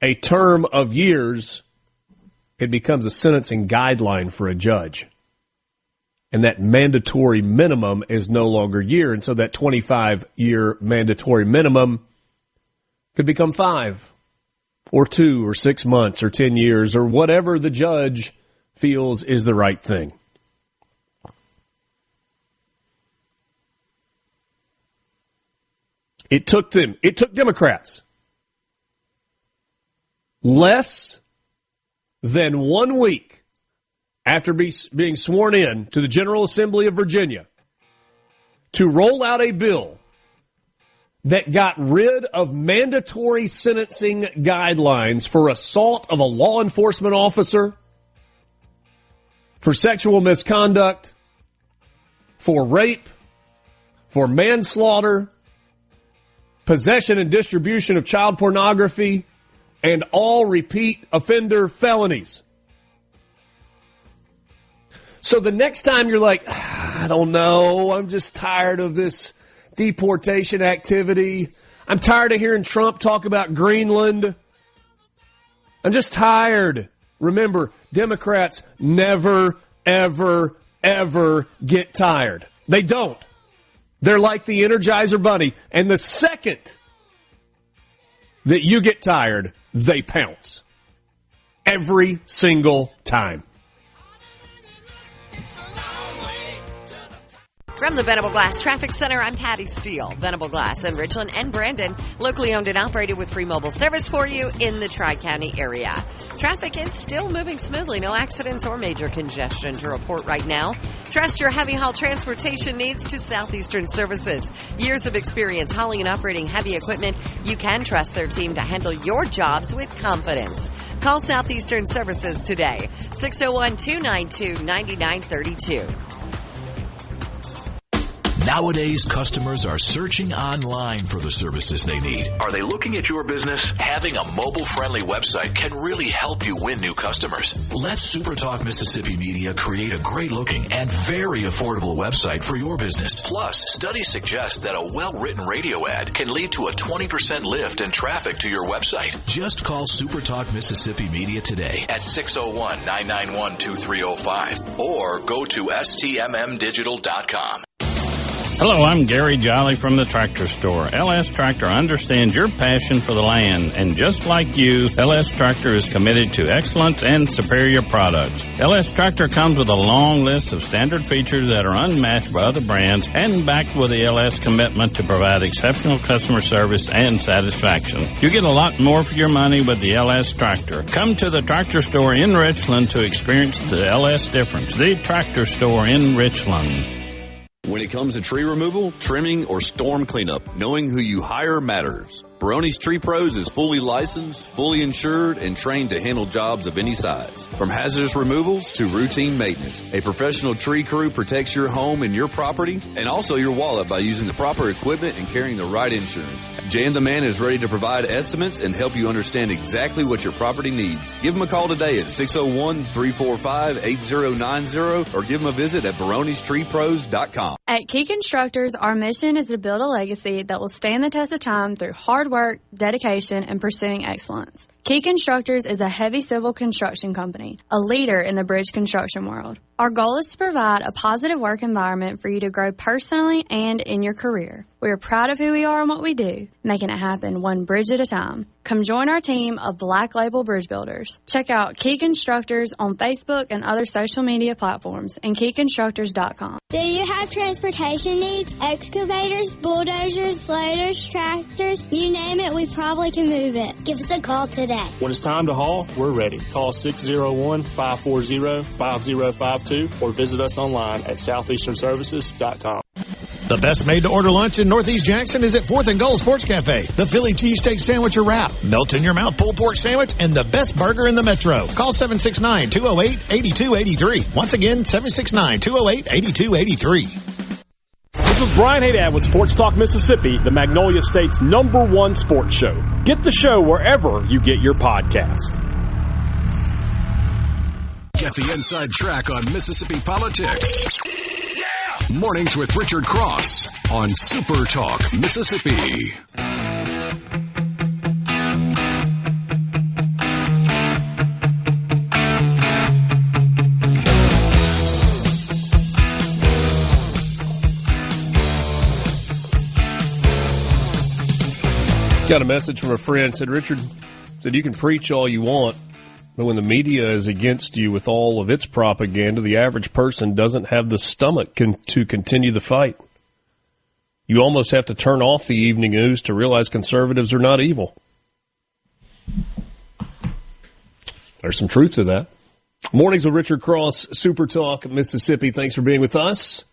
a term of years. It becomes a sentencing guideline for a judge. And that mandatory minimum is no longer year. And so that 25-year mandatory minimum could become 5 or 2 or 6 months or 10 years or whatever the judge feels is the right thing. It took Democrats less than 1 week after being sworn in to the General Assembly of Virginia to roll out a bill that got rid of mandatory sentencing guidelines for assault of a law enforcement officer, for sexual misconduct, for rape, for manslaughter, possession and distribution of child pornography, and all repeat offender felonies. So the next time you're like, I don't know, I'm just tired of this deportation activity. I'm tired of hearing Trump talk about Greenland. I'm just tired. Remember, Democrats never, ever, ever get tired. They don't. They're like the Energizer Bunny. And the second that you get tired, they pounce. Every single time. From the Venable Glass Traffic Center, I'm Patty Steele. Venable Glass in Richland and Brandon, locally owned and operated with free mobile service for you in the Tri-County area. Traffic is still moving smoothly. No accidents or major congestion to report right now. Trust your heavy haul transportation needs to Southeastern Services. Years of experience hauling and operating heavy equipment. You can trust their team to handle your jobs with confidence. Call Southeastern Services today. 601-292-9932. Nowadays, customers are searching online for the services they need. Are they looking at your business? Having a mobile-friendly website can really help you win new customers. Let SuperTalk Mississippi Media create a great-looking and very affordable website for your business. Plus, studies suggest that a well-written radio ad can lead to a 20% lift in traffic to your website. Just call SuperTalk Mississippi Media today at 601-991-2305 or go to stmmdigital.com. Hello, I'm Gary Jolly from the Tractor Store. LS Tractor understands your passion for the land, and just like you, LS Tractor is committed to excellence and superior products. LS Tractor comes with a long list of standard features that are unmatched by other brands and backed with the LS commitment to provide exceptional customer service and satisfaction. You get a lot more for your money with the LS Tractor. Come to the Tractor Store in Richland to experience the LS difference. The Tractor Store in Richland. When it comes to tree removal, trimming, or storm cleanup, knowing who you hire matters. Baroni's Tree Pros is fully licensed, fully insured, and trained to handle jobs of any size. From hazardous removals to routine maintenance, a professional tree crew protects your home and your property, and also your wallet by using the proper equipment and carrying the right insurance. Jan the Man is ready to provide estimates and help you understand exactly what your property needs. Give him a call today at 601-345-8090 or give him a visit at baronestreepros.com. At Key Constructors, our mission is to build a legacy that will stand the test of time through hard work, dedication, and pursuing excellence. Key Constructors is a heavy civil construction company, a leader in the bridge construction world. Our goal is to provide a positive work environment for you to grow personally and in your career. We are proud of who we are and what we do, making it happen one bridge at a time. Come join our team of Black Label Bridge Builders. Check out Key Constructors on Facebook and other social media platforms and keyconstructors.com. Do you have transportation needs? Excavators, bulldozers, loaders, tractors, you name it, we probably can move it. Give us a call today. When it's time to haul, we're ready. Call 601-540-5052 or visit us online at southeasternservices.com. The best made-to-order lunch in Northeast Jackson is at 4th and Gold Sports Cafe. The Philly cheesesteak sandwich or wrap, melt-in-your-mouth pulled pork sandwich, and the best burger in the metro. Call 769-208-8283. Once again, 769-208-8283. This is Brian Haydad with Sports Talk Mississippi, the Magnolia State's #1 sports show. Get the show wherever you get your podcast. Get the inside track on Mississippi politics. Mornings with Richard Cross on Super Talk Mississippi. Got a message from a friend, said, Richard, said you can preach all you want, but when the media is against you with all of its propaganda, the average person doesn't have the stomach to continue the fight. You almost have to turn off the evening news to realize conservatives are not evil. There's some truth to that. Mornings with Richard Cross, Super Talk, Mississippi. Thanks for being with us.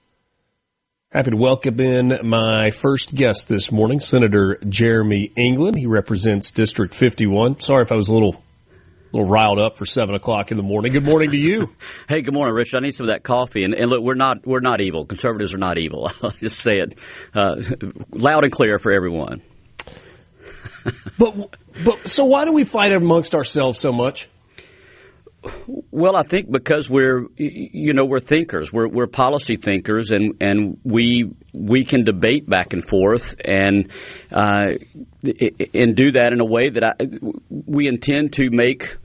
Happy to welcome in my first guest this morning, Senator Jeremy England. He represents District 51. Sorry if I was a little riled up for 7 o'clock in the morning. Good morning to you. Hey, good morning, Rich. I need some of that coffee. And look, we're not evil. Conservatives are not evil. I'll just say it loud and clear for everyone. But so why do we fight amongst ourselves so much? Well, I think because we're thinkers. We're policy thinkers, and we can debate back and forth and do that in a way that we intend to make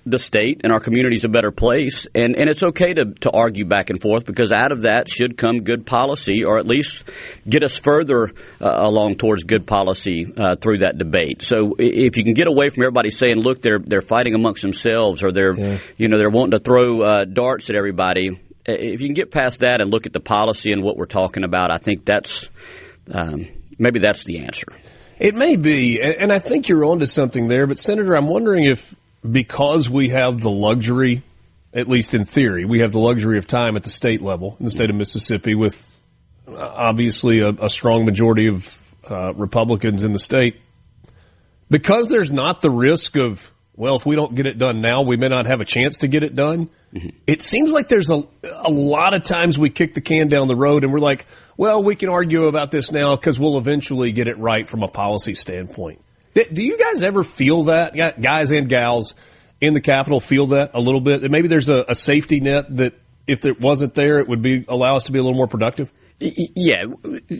the state and our communities a better place. And it's okay to argue back and forth, because out of that should come good policy, or at least get us further along towards good policy through that debate. So if you can get away from everybody saying, look, they're fighting amongst themselves, or they're wanting to throw darts at everybody. If you can get past that and look at the policy and what we're talking about, I think that's maybe that's the answer. It may be, and I think you're onto something there. But, Senator, I'm wondering if, because we have the luxury, at least in theory, we have the luxury of time at the state level, in the state of Mississippi, with obviously a strong majority of Republicans in the state, because there's not the risk of, well, if we don't get it done now, we may not have a chance to get it done. Mm-hmm. It seems like there's a lot of times we kick the can down the road and we're like, well, we can argue about this now because we'll eventually get it right from a policy standpoint. Do you guys ever feel that? Guys and gals in the Capitol feel that a little bit? That maybe there's a safety net that if it wasn't there, it would allow us to be a little more productive? Yeah,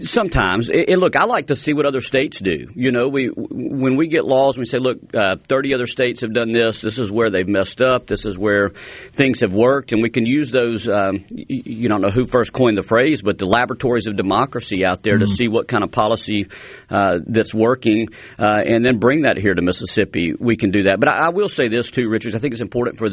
sometimes. And look, I like to see what other states do. You know, when we get laws, we say, look, 30 other states have done this. This is where they've messed up. This is where things have worked. And we can use those, you don't know who first coined the phrase, but the laboratories of democracy out there to see what kind of policy that's working, and then bring that here to Mississippi. We can do that. But I will say this, too, Richard. I think it's important for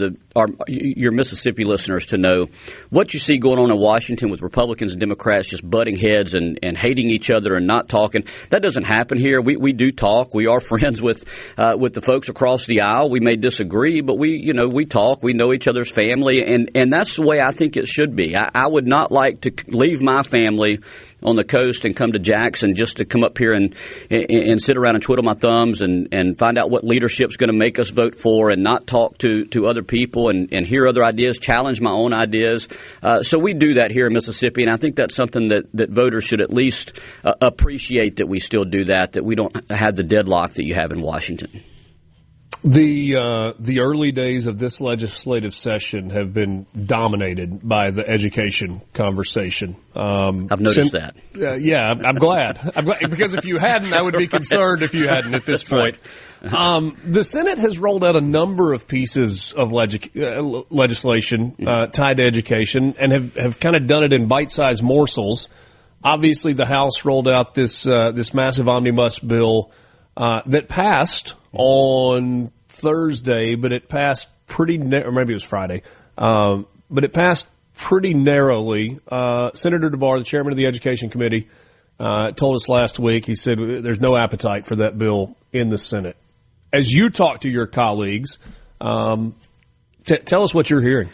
your Mississippi listeners to know what you see going on in Washington with Republicans and Democrats just butting heads and hating each other and not talking. That doesn't happen here. We do talk. We are friends with the folks across the aisle. We may disagree, but we talk. We know each other's family, and that's the way I think it should be. I would not like to leave my family on the coast and come to Jackson just to come up here and sit around and twiddle my thumbs and find out what leadership's going to make us vote for, and not talk to other people and hear other ideas, challenge my own ideas. So we do that here in Mississippi, and I think that's something that voters should at least appreciate, that we still do that we don't have the deadlock that you have in Washington. The early days of this legislative session have been dominated by the education conversation. I've noticed that. Yeah, I'm glad. Because if you hadn't, I would be concerned if you hadn't at this point. Right. The Senate has rolled out a number of pieces of legislation tied to education and have kind of done it in bite-sized morsels. Obviously, the House rolled out this massive omnibus bill that passed on Thursday, but it passed pretty or maybe it was Friday, but it passed pretty narrowly. Senator DeBar, the chairman of the Education Committee, told us last week, he said there's no appetite for that bill in the Senate. As you talk to your colleagues, tell us what you're hearing.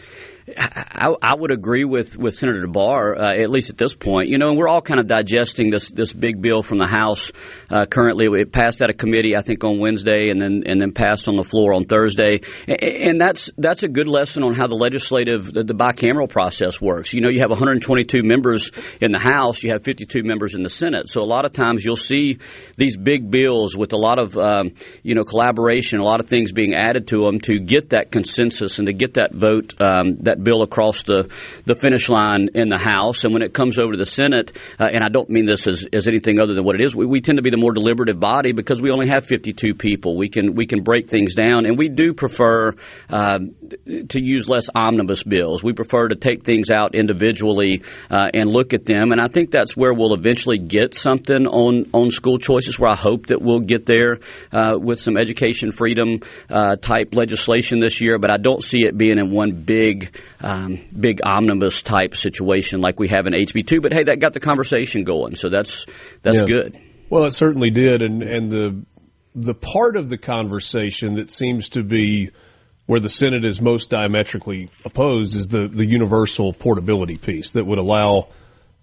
I would agree with Senator DeBar, at least at this point. And we're all kind of digesting this big bill from the House currently. It passed out of committee, I think, on Wednesday and then passed on the floor on Thursday. And that's a good lesson on how the bicameral process works. You have 122 members in the House. You have 52 members in the Senate. So a lot of times you'll see these big bills with a lot of, collaboration, a lot of things being added to them to get that consensus and to get that vote, that bill across the finish line in the House. And when it comes over to the Senate, and I don't mean this as anything other than what it is, we tend to be the more deliberative body because we only have 52 people. We can break things down, and we do prefer to use less omnibus bills. We prefer to take things out individually and look at them. And I think that's where we'll eventually get something on school choices, where I hope that we'll get there with some education freedom type legislation this year. But I don't see it being in one big omnibus type situation like we have in HB2. But hey, that got the conversation going, so that's good. Well, it certainly did, and the part of the conversation that seems to be where the Senate is most diametrically opposed is the universal portability piece that would allow.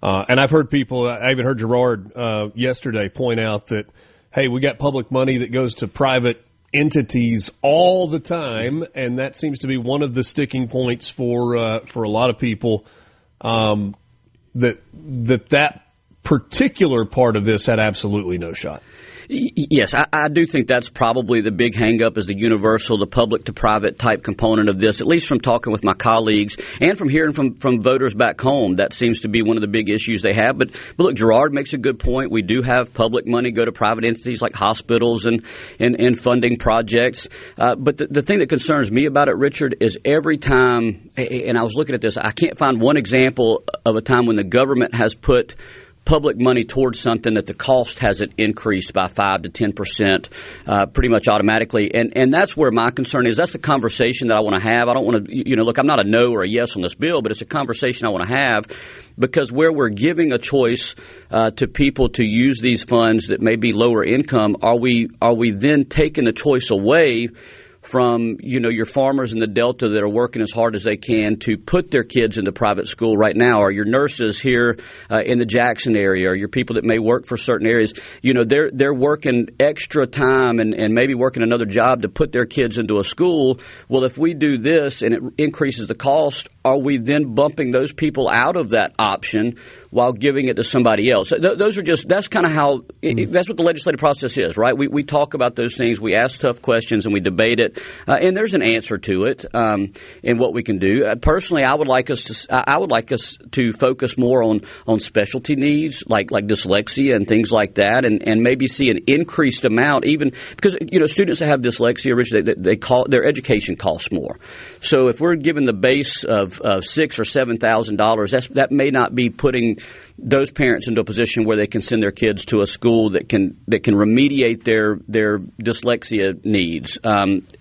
And I've heard people. I even heard Gerard yesterday point out that, hey, we got public money that goes to private entities all the time, and that seems to be one of the sticking points for a lot of people. That particular part of this had absolutely no shot. Yes, I do think that's probably the big hang-up is the universal, the public-to-private type component of this, at least from talking with my colleagues and from hearing from voters back home. That seems to be one of the big issues they have. But look, Gerard makes a good point. We do have public money go to private entities like hospitals and funding projects. But the thing that concerns me about it, Richard, is every time, and I was looking at this, I can't find one example of a time when the government has put public money towards something that the cost hasn't increased by 5 to 10% pretty much automatically. And that's where my concern is. That's the conversation that I want to have. I don't want to, look, I'm not a no or a yes on this bill, but it's a conversation I want to have because where we're giving a choice to people to use these funds that may be lower income, are we then taking the choice away from, your farmers in the Delta that are working as hard as they can to put their kids into private school right now, or your nurses here in the Jackson area, or your people that may work for certain areas. They're working extra time and maybe working another job to put their kids into a school. Well, if we do this and it increases the cost, are we then bumping those people out of that option while giving it to somebody else? That's kind of how, that's what the legislative process is, right? We talk about those things, we ask tough questions, and we debate it, and there's an answer to it in what we can do. Personally, I would like us to focus more on specialty needs like dyslexia and things like that, and maybe see an increased amount, even because students that have dyslexia, originally their education costs more. So if we're given the base of $6,000 or $7,000, that may not be putting those parents into a position where they can send their kids to a school that can remediate their dyslexia needs.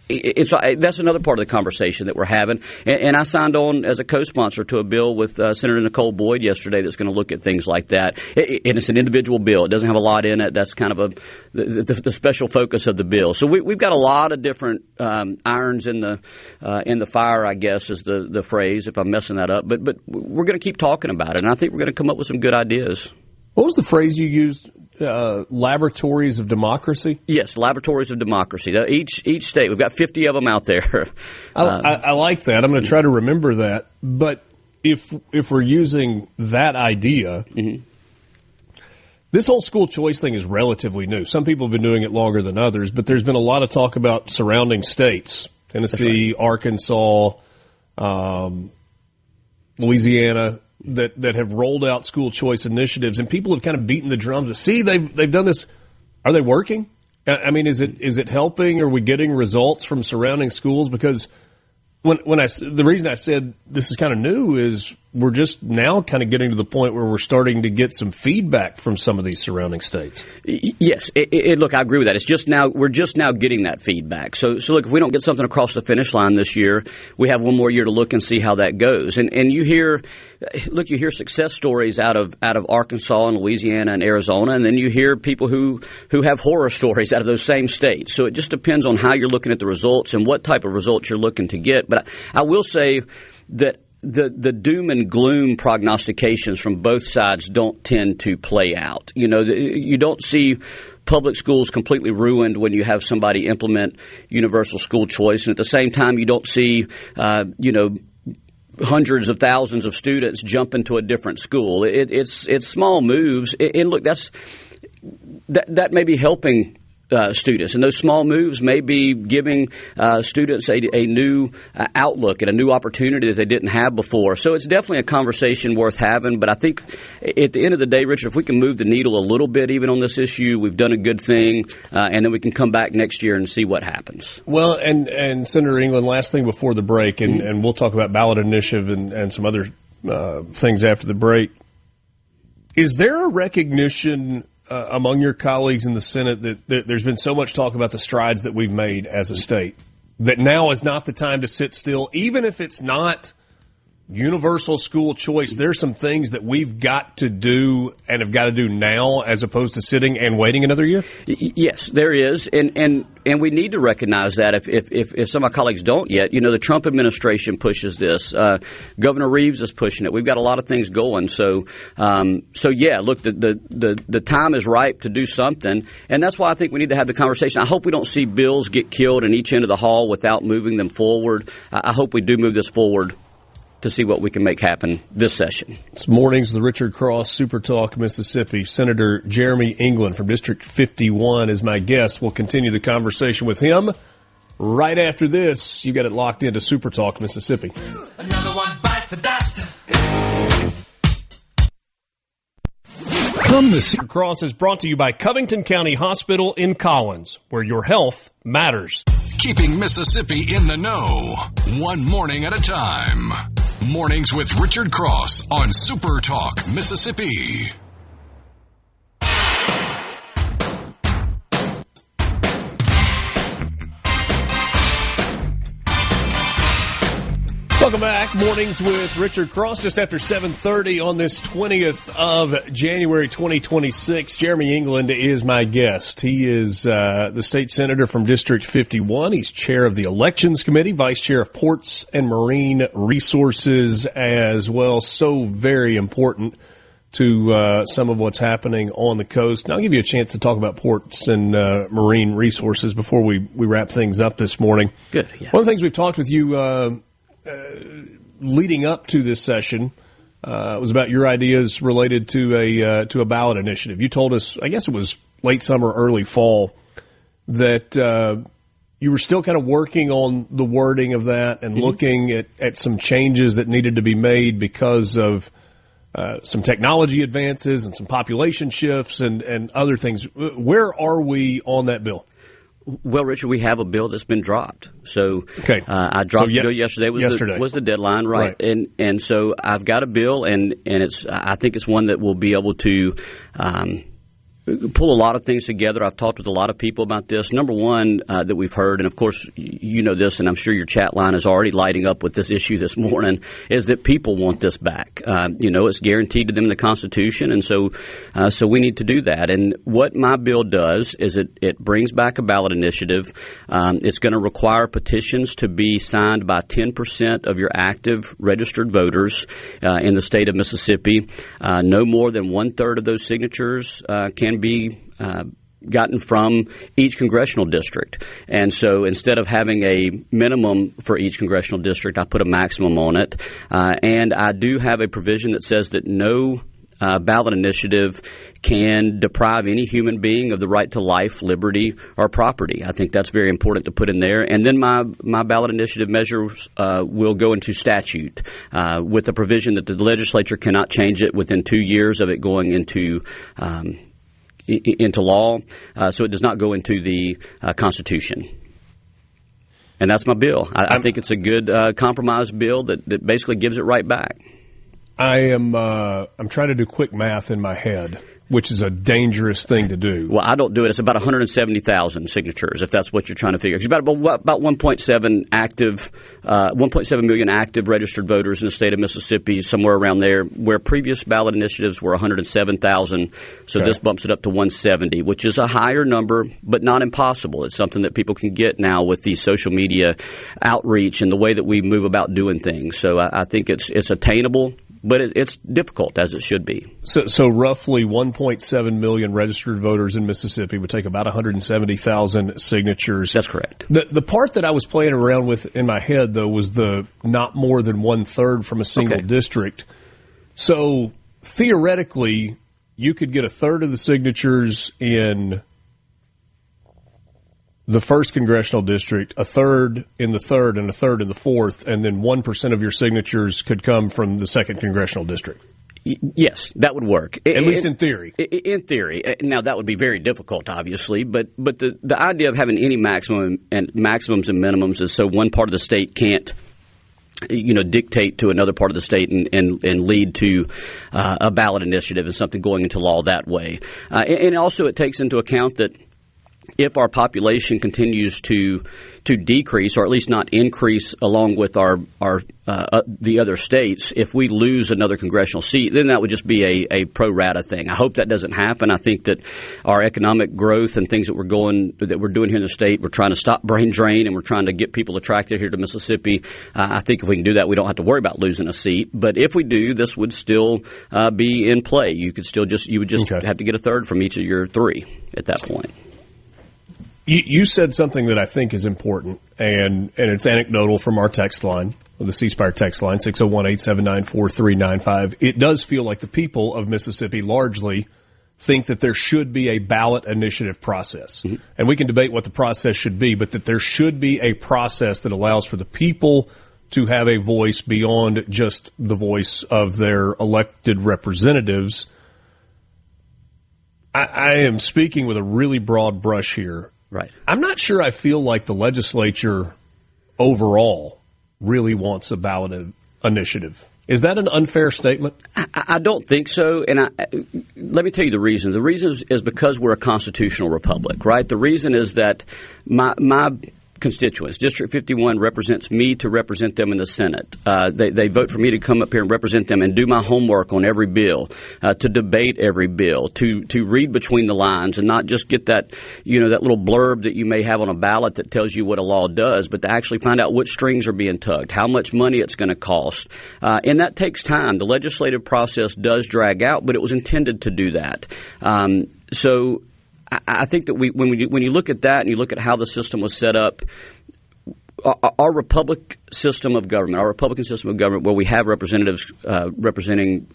That's another part of the conversation that we're having. And I signed on as a co-sponsor to a bill with Senator Nicole Boyd yesterday that's going to look at things like that. And it's an individual bill. It doesn't have a lot in it. That's kind of the special focus of the bill. So we've got a lot of different irons in the fire, I guess is the phrase, if I'm messing that up. But we're going to keep talking about it, and I think we're going to come up with some good ideas. What was the phrase you used? Laboratories of democracy? Yes, laboratories of democracy. Each state, we've got 50 of them out there. I like that. I'm going to try to remember that. But if we're using that idea, This whole school choice thing is relatively new. Some people have been doing it longer than others, but there's been a lot of talk about surrounding states, Tennessee, right, Arkansas, Louisiana, that have rolled out school choice initiatives, and people have kind of beaten the drums. See, they've done this. Are they working? I mean, is it helping? Are we getting results from surrounding schools? Because the reason I said this is kind of new is we're just now kind of getting to the point where we're starting to get some feedback from some of these surrounding states. Yes. Look, I agree with that. It's just now, we're just now getting that feedback. So look, if we don't get something across the finish line this year, we have one more year to look and see how that goes. And you hear success stories out of Arkansas and Louisiana and Arizona, and then you hear people who have horror stories out of those same states. So it just depends on how you're looking at the results and what type of results you're looking to get. But I will say that the doom and gloom prognostications from both sides don't tend to play out. You don't see public schools completely ruined when you have somebody implement universal school choice, and at the same time, you don't see hundreds of thousands of students jump into a different school. It's small moves, and look, that may be helping students, and those small moves may be giving students a new outlook and a new opportunity that they didn't have before. So it's definitely a conversation worth having, but I think at the end of the day, Richard, if we can move the needle a little bit even on this issue, we've done a good thing, and then we can come back next year and see what happens. Well, and Senator England, last thing before the break, and we'll talk about ballot initiative and some other things after the break. Is there a recognition among your colleagues in the Senate that there's been so much talk about the strides that we've made as a state, that now is not the time to sit still, even if it's not universal school choice? There's some things that we've got to do and have got to do now as opposed to sitting and waiting another year? Yes, there is. And we need to recognize that if some of my colleagues don't yet. The Trump administration pushes this. Governor Reeves is pushing it. We've got a lot of things going. So yeah, look, the time is ripe to do something. And that's why I think we need to have the conversation. I hope we don't see bills get killed in each end of the hall without moving them forward. I hope we do move this forward to see what we can make happen this session. It's Mornings with Richard Cross, SuperTalk, Mississippi. Senator Jeremy England from District 51 is my guest. We'll continue the conversation with him right after this. You got it locked into SuperTalk, Mississippi. Another one bites the dust. Cross is brought to you by Covington County Hospital in Collins, where your health matters. Keeping Mississippi in the know, one morning at a time. Mornings with Richard Cross on SuperTalk, Mississippi. Welcome back. Mornings with Richard Cross, just after 7:30 on this 20th of January 2026. Jeremy England is my guest. He is the state senator from District 51. He's chair of the Elections Committee, vice chair of Ports and Marine Resources as well. So very important to some of what's happening on the coast. Now I'll give you a chance to talk about ports and marine resources before we wrap things up this morning. Good. Yeah. One of the things we've talked with you leading up to this session was about your ideas related to a ballot initiative. You told us, I guess it was late summer, early fall, that you were still kind of working on the wording of that and looking at some changes that needed to be made because of some technology advances and some population shifts and other things. Where are we on that bill? Well, Richard, we have a bill that's been dropped. So okay. I dropped the bill yesterday. Was the deadline, right? And so I've got a bill, and I think it's one that will be able to pull a lot of things together. I've talked with a lot of people about this. Number one that we've heard, and of course you know this, and I'm sure your chat line is already lighting up with this issue this morning, is that people want this back. It's guaranteed to them in the Constitution, and so we need to do that. And what my bill does is it brings back a ballot initiative. It's going to require petitions to be signed by 10% of your active registered voters in the state of Mississippi. No more than 1/3 of those signatures can be gotten from each congressional district. And so instead of having a minimum for each congressional district, I put a maximum on it. And I do have a provision that says that no ballot initiative can deprive any human being of the right to life, liberty, or property. I think that's very important to put in there. And then my ballot initiative measures will go into statute with the provision that the legislature cannot change it within 2 years of it going into law. So it does not go into the Constitution. And that's my bill. I think it's a good compromise bill that basically gives it right back. I'm trying to do quick math in my head, which is a dangerous thing to do. Well, I don't do it. It's about 170,000 signatures, if that's what you're trying to figure. It's about 1.7 million active registered voters in the state of Mississippi, somewhere around there, where previous ballot initiatives were 107,000. So This bumps it up to 170, which is a higher number, but not impossible. It's something that people can get now with the social media outreach and the way that we move about doing things. So I think it's attainable. But it's difficult, as it should be. So roughly 1.7 million registered voters in Mississippi would take about 170,000 signatures. That's correct. The part that I was playing around with in my head, though, was the not more than 1/3 from a single district. So theoretically, you could get 1/3 of the signatures in the 1st congressional district, 1/3 in the 3rd, and 1/3 in the 4th, and then 1% of your signatures could come from the 2nd congressional district. Yes, that would work. At least in theory. In theory. Now, that would be very difficult, obviously, but the idea of having any maximums and minimums is so one part of the state can't dictate to another part of the state and lead to a ballot initiative and something going into law that way. And also it takes into account that if our population continues to decrease, or at least not increase along with the other states, if we lose another congressional seat, then that would just be a pro rata thing. I hope that doesn't happen. I think that our economic growth and things that we're doing here in the state, we're trying to stop brain drain and we're trying to get people attracted here to Mississippi. I think if we can do that, we don't have to worry about losing a seat. But if we do, this would still be in play. You would just have to get 1/3 from each of your 3 at that point. You said something that I think is important, and it's anecdotal from our text line, the C Spire text line, 601-879-4395. It does feel like the people of Mississippi largely think that there should be a ballot initiative process. Mm-hmm. And we can debate what the process should be, but that there should be a process that allows for the people to have a voice beyond just the voice of their elected representatives. I am speaking with a really broad brush here. Right. I'm not sure I feel like the legislature overall really wants a ballot initiative. Is that an unfair statement? I don't think so. And let me tell you the reason. The reason is because we're a constitutional republic, right? The reason is that my constituents, District 51 represents me to represent them in the Senate. They vote for me to come up here and represent them and do my homework on every bill, to debate every bill, to read between the lines and not just get that little blurb that you may have on a ballot that tells you what a law does, but to actually find out which strings are being tugged, how much money it's going to cost. And that takes time. The legislative process does drag out, but it was intended to do that. So I think that when you look at that and you look at how the system was set up, our Republican system of government, where we have representatives representing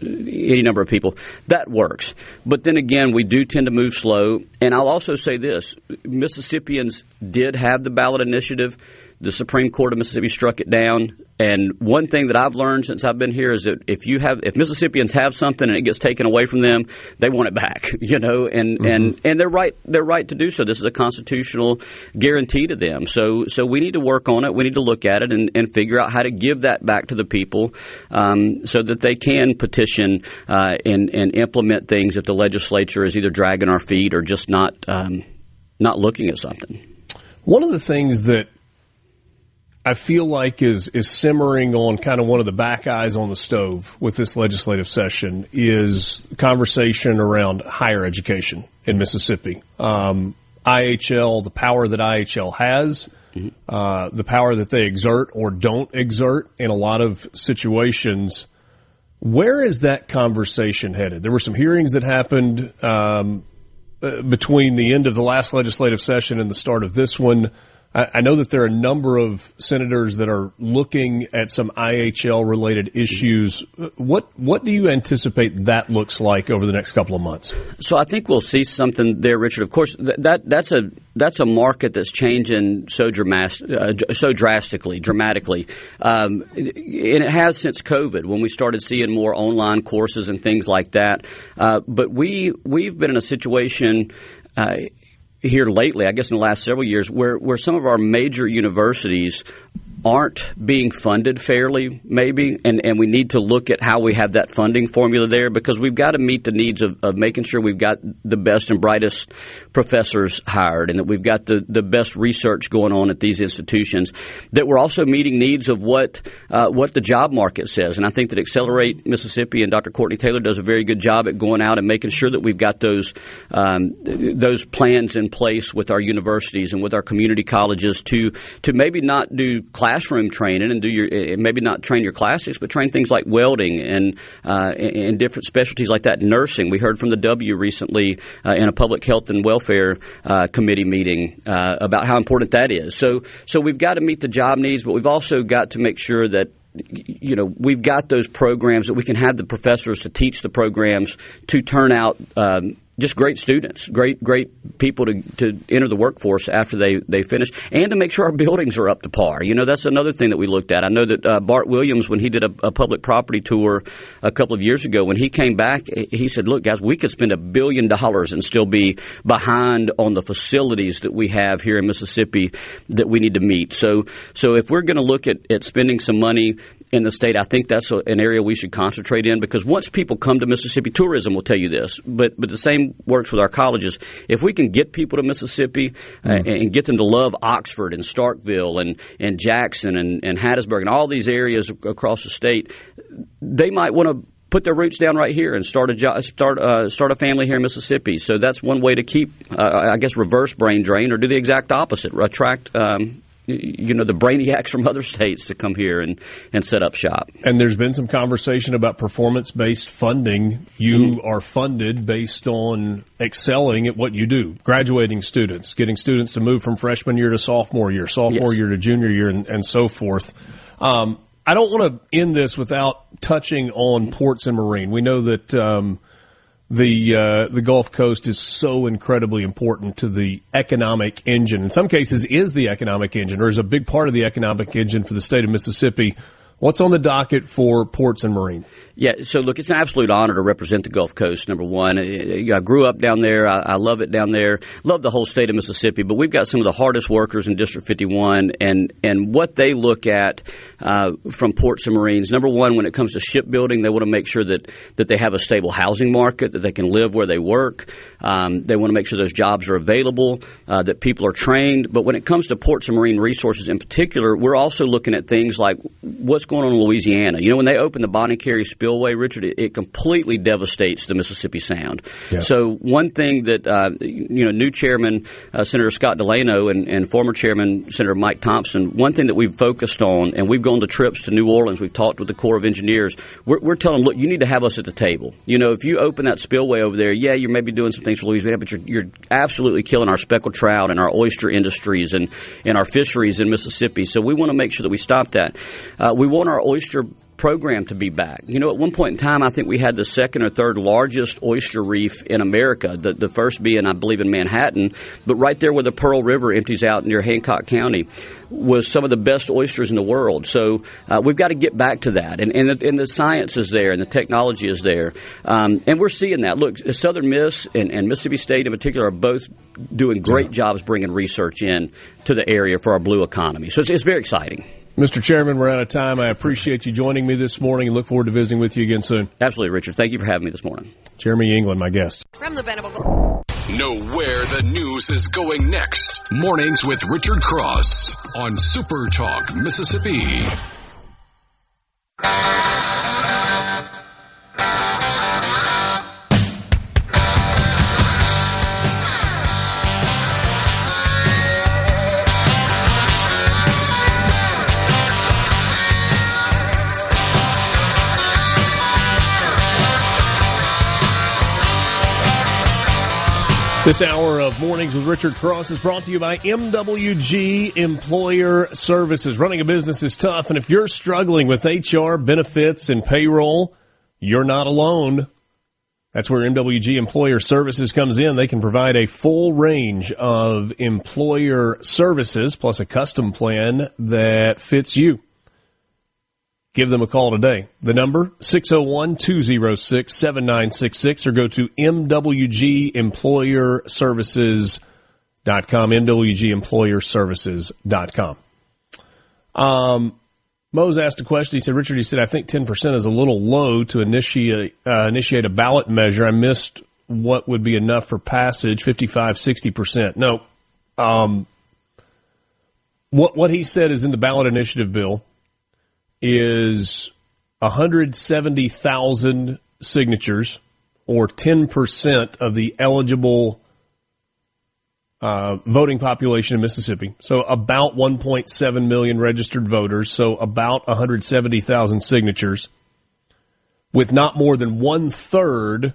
any number of people, that works. But then again, we do tend to move slow. And I'll also say this: Mississippians did have the ballot initiative. The Supreme Court of Mississippi struck it down. And one thing that I've learned since I've been here is that if Mississippians have something and it gets taken away from them, they want it back, and they're right to do so. This is a constitutional guarantee to them. So we need to work on it. We need to look at it and figure out how to give that back to the people, so that they can petition and implement things if the legislature is either dragging our feet or just not looking at something. One of the things that I feel like is simmering on kind of one of the back eyes on the stove with this legislative session is conversation around higher education in Mississippi. IHL, the power that IHL has, the power that they exert or don't exert in a lot of situations. Where is that conversation headed? There were some hearings that happened between the end of the last legislative session and the start of this one. I know that there are a number of senators that are looking at some IHL-related issues. What do you anticipate that looks like over the next couple of months? So I think we'll see something there, Richard. Of course, that's a market that's changing so dramatically, and it has since COVID when we started seeing more online courses and things like that. But we've been in a situation here lately, I guess in the last several years, where some of our major universities aren't being funded fairly, maybe, and we need to look at how we have that funding formula there, because we've got to meet the needs of making sure we've got the best and brightest professors hired, and that we've got the best research going on at these institutions, that we're also meeting needs of what the job market says. And I think that Accelerate Mississippi and Dr. Courtney Taylor does a very good job at going out and making sure that we've got those plans in place with our universities and with our community colleges to maybe not do classroom training and maybe not train your classics, but train things like welding and different specialties like that. Nursing. We heard from the W recently in a public health and welfare committee meeting about how important that is. So we've got to meet the job needs, but we've also got to make sure that we've got those programs that we can have the professors to teach the programs to turn out just great students, great people to enter the workforce after they finish, and to make sure our buildings are up to par. That's another thing that we looked at. I know that Bart Williams, when he did a public property tour a couple of years ago, when he came back, he said, look, guys, we could spend $1 billion and still be behind on the facilities that we have here in Mississippi that we need to meet. So if we're going to look at spending some money in the state, I think that's an area we should concentrate in, because once people come to Mississippi, tourism will tell you this, but the same works with our colleges. If we can get people to Mississippi and get them to love Oxford and Starkville and Jackson and Hattiesburg and all these areas across the state, they might want to put their roots down right here and start a family here in Mississippi. So that's one way to keep, reverse brain drain, or do the exact opposite, attract the brainiacs from other states to come here and set up shop. And there's been some conversation about performance-based funding. You are funded based on excelling at what you do, graduating students, getting students to move from freshman year to sophomore year to junior year, and so forth. I don't want to end this without touching on ports and marine. We know that the Gulf Coast is so incredibly important to the economic engine. In some cases, is the economic engine, or is a big part of the economic engine for the state of Mississippi. What's on the docket for ports and marine? Yeah, so look, it's an absolute honor to represent the Gulf Coast, number one. I grew up down there. I love it down there. Love the whole state of Mississippi, but we've got some of the hardest workers in District 51, and what they look at from ports and marines. Number one, when it comes to shipbuilding, they want to make sure that they have a stable housing market, that they can live where they work. They want to make sure those jobs are available, that people are trained. But when it comes to ports and marine resources in particular, we're also looking at things like what's going on in Louisiana. When they open the Bonnie Carey Spillway, Richard, it completely devastates the Mississippi Sound. Yeah. So one thing that, new chairman, Senator Scott Delano, and former chairman, Senator Mike Thompson, one thing that we've focused on, and we've gone to trips to New Orleans, we've talked with the Corps of Engineers, we're telling them, look, you need to have us at the table. If you open that spillway over there, yeah, you're maybe doing some things for Louisiana, but you're absolutely killing our speckled trout and our oyster industries and our fisheries in Mississippi. So we want to make sure that we stop that. We want our oyster program to be back. At one point in time, I think we had the second or third largest oyster reef in America, the first being, I believe, in Manhattan, but right there where the Pearl River empties out near Hancock County was some of the best oysters in the world. So we've got to get back to that. And the science is there and the technology is there. And we're seeing that. Look, Southern Miss and Mississippi State in particular are both doing great jobs bringing research in to the area for our blue economy. So it's very exciting. Mr. Chairman, we're out of time. I appreciate you joining me this morning and look forward to visiting with you again soon. Absolutely, Richard. Thank you for having me this morning. Jeremy England, my guest. From the Venable. Know where the news is going next. Mornings with Richard Cross on SuperTalk, Mississippi. This hour of Mornings with Richard Cross is brought to you by MWG Employer Services. Running a business is tough, and if you're struggling with HR, benefits, and payroll, you're not alone. That's where MWG Employer Services comes in. They can provide a full range of employer services, plus a custom plan that fits you. Give them a call today. The number, 601-206-7966, or go to MWGEmployerServices.com, MWGEmployerServices.com. Mose asked a question. He said, Richard, I think 10% is a little low to initiate a ballot measure. I missed what would be enough for passage, 55, 60%. No. What he said is in the ballot initiative bill is 170,000 signatures, or 10% of the eligible voting population in Mississippi. So about 1.7 million registered voters, so about 170,000 signatures, with not more than 1/3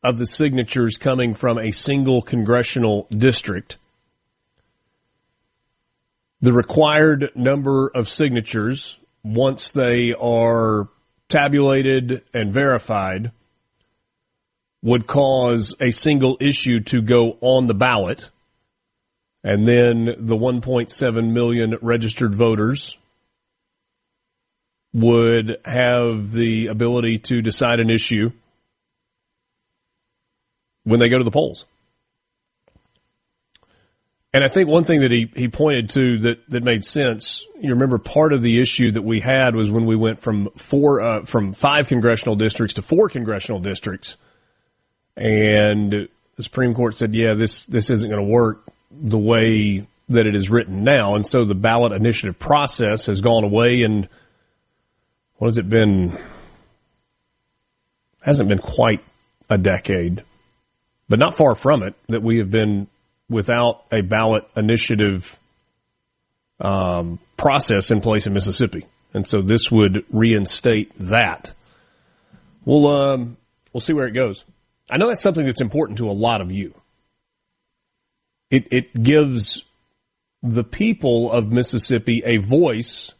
of the signatures coming from a single congressional district. The required number of signatures, once they are tabulated and verified, would cause a single issue to go on the ballot, and then the 1.7 million registered voters would have the ability to decide an issue when they go to the polls. And I think one thing that he pointed to that made sense, you remember part of the issue that we had was when we went from 5 congressional districts to 4 congressional districts, and the Supreme Court said, yeah, this isn't going to work the way that it is written now. And so the ballot initiative process has gone away, and what has it been? Hasn't been quite a decade, but not far from it, that we have been without a ballot initiative process in place in Mississippi. And so this would reinstate that. We'll see where it goes. I know that's something that's important to a lot of you. It gives the people of Mississippi a voice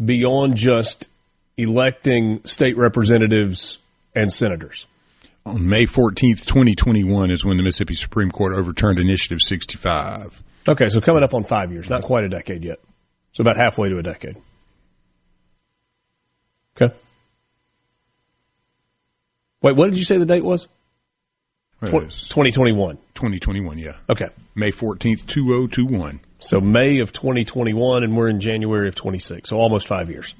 beyond just electing state representatives and senators. On May 14th, 2021 is when the Mississippi Supreme Court overturned Initiative 65. Okay, so coming up on 5 years. Not quite a decade yet. So about halfway to a decade. Okay. Wait, what did you say the date was? 2021. 2021, yeah. Okay. May 14th, 2021. So May of 2021, and we're in January of 26, so almost 5 years.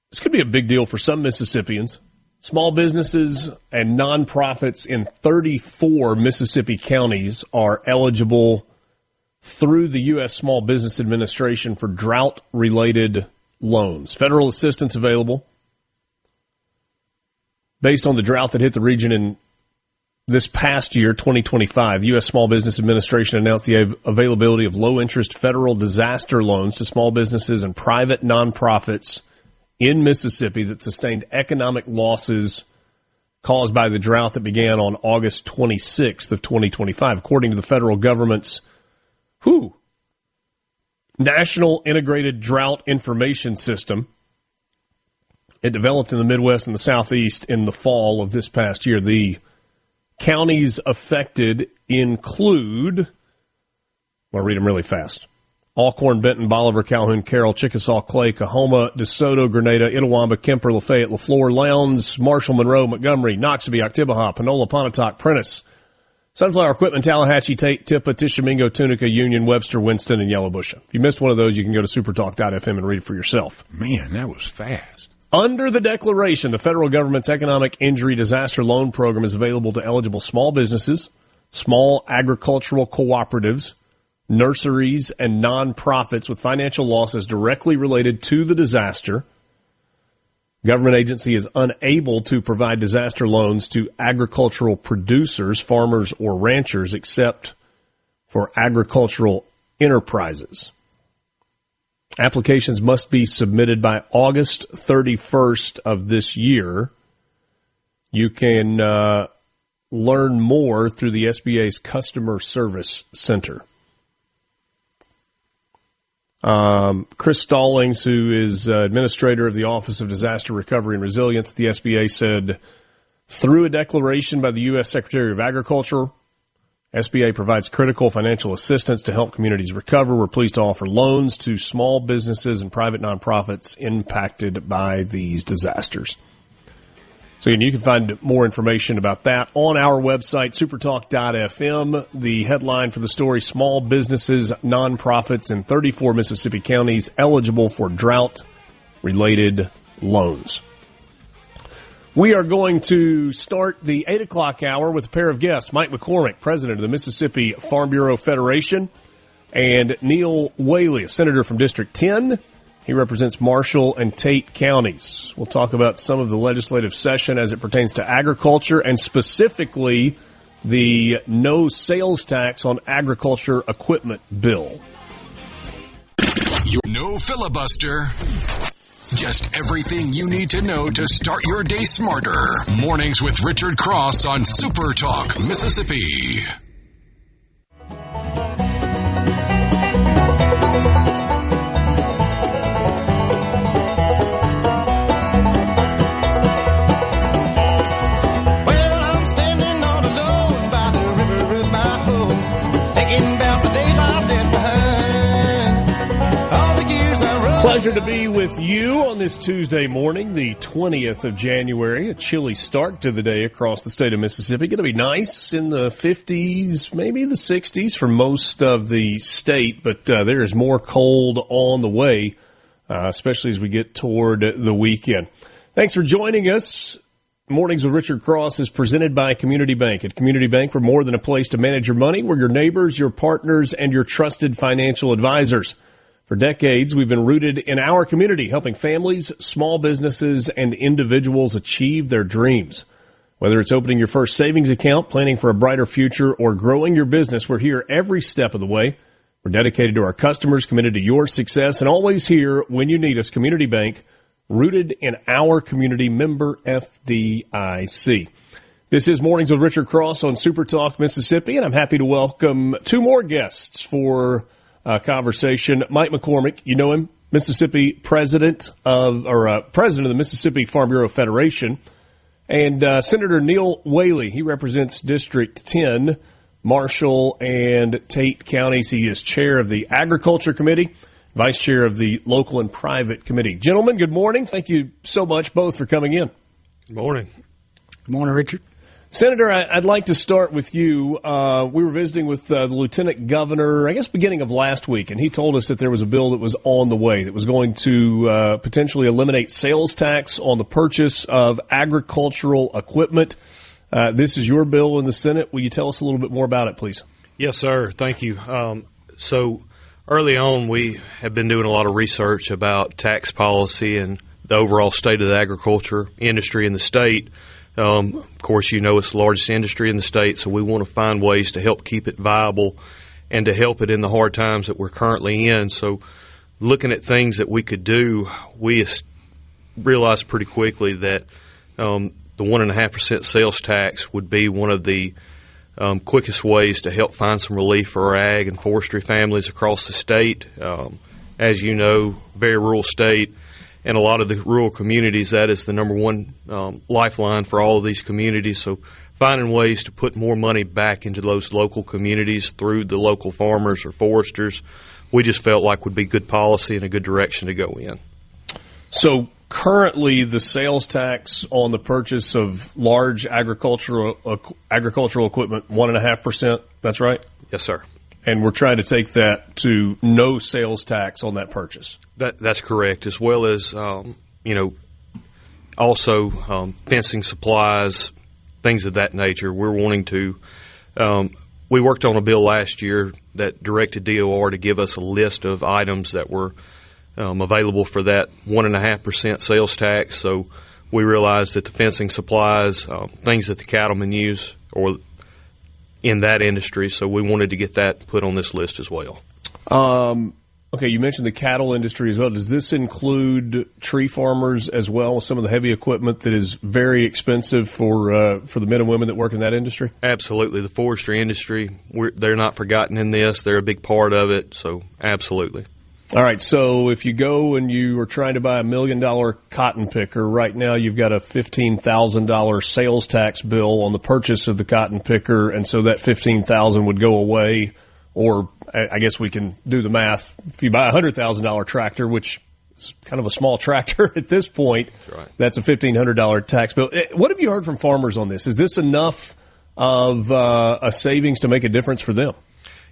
This could be a big deal for some Mississippians. Small businesses and nonprofits in 34 Mississippi counties are eligible through the U.S. Small Business Administration for drought-related loans. Federal assistance available based on the drought that hit the region in this past year, 2025. The U.S. Small Business Administration announced the availability of low-interest federal disaster loans to small businesses and private nonprofits in Mississippi that sustained economic losses caused by the drought that began on August 26th of 2025. According to the federal government's National Integrated Drought Information System, it developed in the Midwest and the Southeast in the fall of this past year. The counties affected include, I'll read them really fast: Alcorn, Benton, Bolivar, Calhoun, Carroll, Chickasaw, Clay, Coahoma, DeSoto, Grenada, Itawamba, Kemper, Lafayette, LaFleur, Lowndes, Marshall, Monroe, Montgomery, Noxubee, Oktibbeha, Panola, Pontotoc, Prentice, Sunflower, Quitman, Tallahatchie, Tate, Tippah, Tishomingo, Tunica, Union, Webster, Winston, and Yellowbush. If you missed one of those, you can go to supertalk.fm and read it for yourself. Man, that was fast. Under the declaration, the federal government's Economic Injury Disaster Loan Program is available to eligible small businesses, small agricultural cooperatives, nurseries, and nonprofits with financial losses directly related to the disaster. Government agency is unable to provide disaster loans to agricultural producers, farmers, or ranchers except for agricultural enterprises. Applications must be submitted by August 31st of this year. You can learn more through the SBA's Customer Service Center. Chris Stallings, who is administrator of the Office of Disaster Recovery and Resilience at the SBA, said, through a declaration by the U.S. Secretary of Agriculture, SBA provides critical financial assistance to help communities recover. We're pleased to offer loans to small businesses and private nonprofits impacted by these disasters. So again, you can find more information about that on our website, supertalk.fm. The headline for the story, small businesses, nonprofits in 34 Mississippi counties eligible for drought-related loans. We are going to start the 8 o'clock hour with a pair of guests, Mike McCormick, president of the Mississippi Farm Bureau Federation, and Neil Whaley, a senator from District 10. He represents Marshall and Tate counties. We'll talk about some of the legislative session as it pertains to agriculture and specifically the no sales tax on agriculture equipment bill. No filibuster. Just everything you need to know to start your day smarter. Mornings with Richard Cross on Super Talk, Mississippi. Pleasure to be with you on this Tuesday morning, the 20th of January. A chilly start to the day across the state of Mississippi. Going to be nice in the 50s, maybe the 60s for most of the state, but there is more cold on the way, especially as we get toward the weekend. Thanks for joining us. Mornings with Richard Cross is presented by Community Bank. At Community Bank, we're more than a place to manage your money. We're your neighbors, your partners, and your trusted financial advisors. For decades, we've been rooted in our community, helping families, small businesses, and individuals achieve their dreams. Whether it's opening your first savings account, planning for a brighter future, or growing your business, we're here every step of the way. We're dedicated to our customers, committed to your success, and always here when you need us. Community Bank, rooted in our community, member FDIC. This is Mornings with Richard Cross on Super Talk, Mississippi, and I'm happy to welcome two more guests for conversation. Mike McCormick, you know him, Mississippi president of the Mississippi Farm Bureau Federation, and Senator Neil Whaley. He represents District 10, Marshall and Tate counties. He is chair of the Agriculture Committee, vice chair of the Local and Private Committee. Gentlemen, good morning. Thank you so much both for coming in. Good morning. Good morning, Richard. Senator, I'd like to start with you. We were visiting with the lieutenant governor, I guess, beginning of last week, and he told us that there was a bill that was on the way that was going to potentially eliminate sales tax on the purchase of agricultural equipment. This is your bill in the Senate. Will you tell us a little bit more about it, please? Yes, sir. Thank you. So early on, we have been doing a lot of research about tax policy and the overall state of the agriculture industry in the state. Of course, you know it's the largest industry in the state, so we want to find ways to help keep it viable and to help it in the hard times that we're currently in. So looking at things that we could do, we realized pretty quickly that the 1.5% sales tax would be one of the quickest ways to help find some relief for our ag and forestry families across the state. As you know, very rural state. And a lot of the rural communities, that is the number one lifeline for all of these communities. So finding ways to put more money back into those local communities through the local farmers or foresters, we just felt like would be good policy and a good direction to go in. So currently the sales tax on the purchase of large agricultural equipment, 1.5%, that's right? Yes, sir. And we're trying to take that to no sales tax on that purchase. That's correct, as well as, also fencing supplies, things of that nature. We're wanting to we worked on a bill last year that directed DOR to give us a list of items that were available for that 1.5% sales tax. So we realized that the fencing supplies, things that the cattlemen use, or in that industry, so we wanted to get that put on this list as well. Okay, you mentioned the cattle industry as well. Does this include tree farmers as well, some of the heavy equipment that is very expensive for the men and women that work in that industry? Absolutely. The forestry industry, they're not forgotten in this. They're a big part of it, so absolutely. All right, so if you go and you are trying to buy $1 million cotton picker, right now you've got a $15,000 sales tax bill on the purchase of the cotton picker, and so that $15,000 would go away. Or I guess we can do the math. If you buy a $100,000 tractor, which is kind of a small tractor at this point, that's a $1,500 tax bill. What have you heard from farmers on this? Is this enough of a savings to make a difference for them?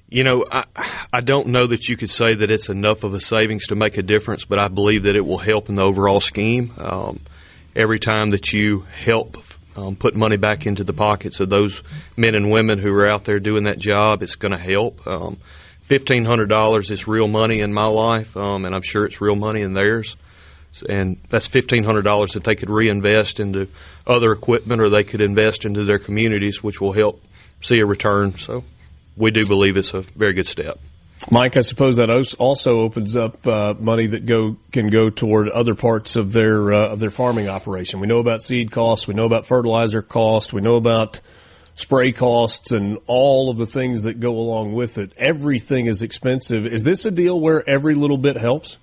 You know, I don't know that you could say that it's enough of a savings to make a difference, but I believe that it will help in the overall scheme. Every time that you help put money back into the pockets of those men and women who are out there doing that job, it's going to help. $1,500 is real money in my life, and I'm sure it's real money in theirs. And that's $1,500 that they could reinvest into other equipment, or they could invest into their communities, which will help see a return. So we do believe it's a very good step. Mike, I suppose that also opens up money that can go toward other parts of their farming operation. We know about seed costs, we know about fertilizer costs, we know about spray costs, and all of the things that go along with it. Everything is expensive. Is this a deal where every little bit helps?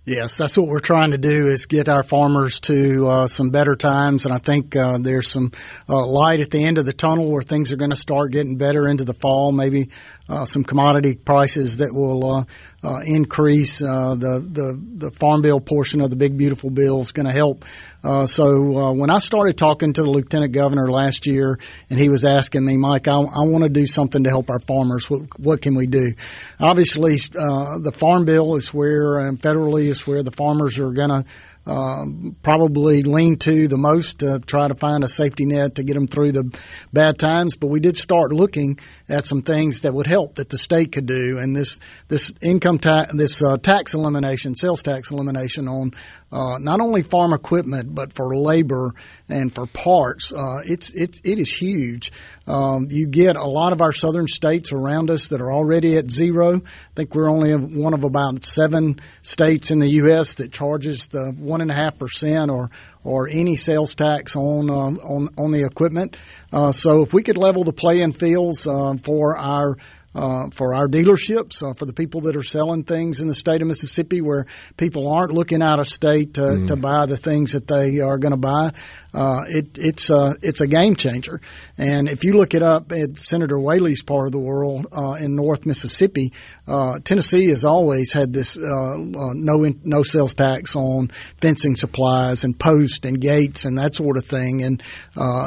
Yes, that's what we're trying to do, is get our farmers to some better times, and I think there's some light at the end of the tunnel where things are going to start getting better into the fall. Maybe some commodity prices that will increase. The farm bill portion of the big beautiful bill is going to help. So when I started talking to the lieutenant governor last year, and he was asking me, Mike, I want to do something to help our farmers. What can we do? Obviously, the farm bill is where, federally, is where the farmers are going to probably lean to the most to try to find a safety net to get them through the bad times. But we did start looking at some things that would help that the state could do. And this income tax, tax elimination, sales tax elimination on not only farm equipment but for labor and for parts, it is huge. You get a lot of our southern states around us that are already at zero. I think we're only one of about 7 states in the U.S. that charges the 1.5% or any sales tax on the equipment. So if we could level the playing fields for our dealerships, for the people that are selling things in the state of Mississippi, where people aren't looking out of state to buy the things that they are going to buy, it's a game changer. And if you look it up at Senator Whaley's part of the world in North Mississippi, Tennessee has always had this no sales tax on fencing supplies and posts and gates and that sort of thing. And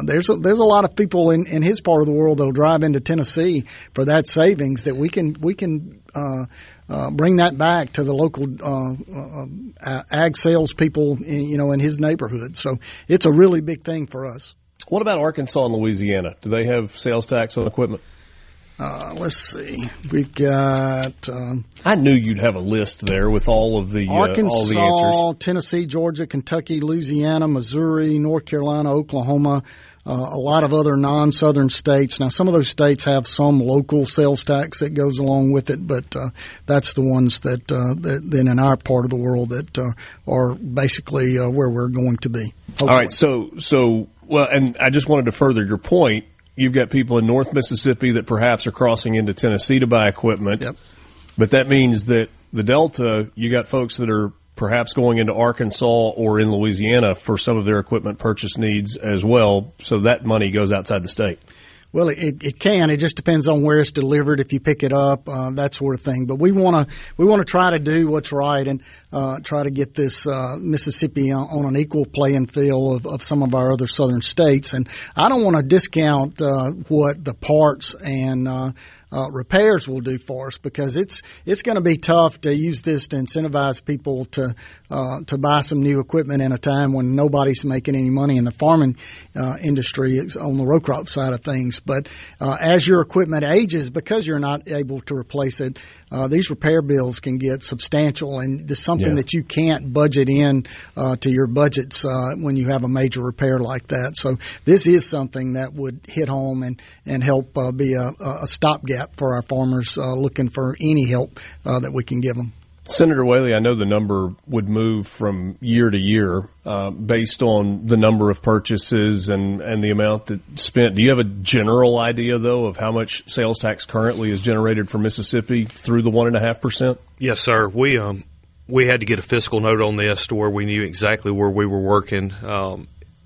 there's a lot of people in his part of the world that'll drive into Tennessee for that savings that we can bring that back to the local ag sales people in his neighborhood. So it's a really big thing for us. What about Arkansas and Louisiana? Do they have sales tax on equipment? Let's see. We've got. I knew you'd have a list there with all of the Arkansas, all the answers. Tennessee, Georgia, Kentucky, Louisiana, Missouri, North Carolina, Oklahoma. A lot of other non-southern states. Now, some of those states have some local sales tax that goes along with it, but that's the ones that in our part of the world that are basically where we're going to be. Hopefully. All right. So well, and I just wanted to further your point. You've got people in North Mississippi that perhaps are crossing into Tennessee to buy equipment. Yep. But that means that the Delta, you got folks that are perhaps going into Arkansas or in Louisiana for some of their equipment purchase needs as well. So that money goes outside the state. Well, it can. It just depends on where it's delivered, if you pick it up, that sort of thing. But we want to try to do what's right and try to get this Mississippi on an equal playing field of some of our other southern states. And I don't want to discount what the parts and repairs will do for us, because it's going to be tough to use this to incentivize people to buy some new equipment in a time when nobody's making any money in the farming industry on the row crop side of things. But as your equipment ages, because you're not able to replace it, these repair bills can get substantial, and it's something that you can't budget in to your budgets when you have a major repair like that. So this is something that would hit home and help be a stopgap for our farmers looking for any help that we can give them. Senator Whaley, I know the number would move from year to year based on the number of purchases and the amount that's spent. Do you have a general idea, though, of how much sales tax currently is generated for Mississippi through the 1.5%? Yes, sir. We had to get a fiscal note on this to where we knew exactly where we were working.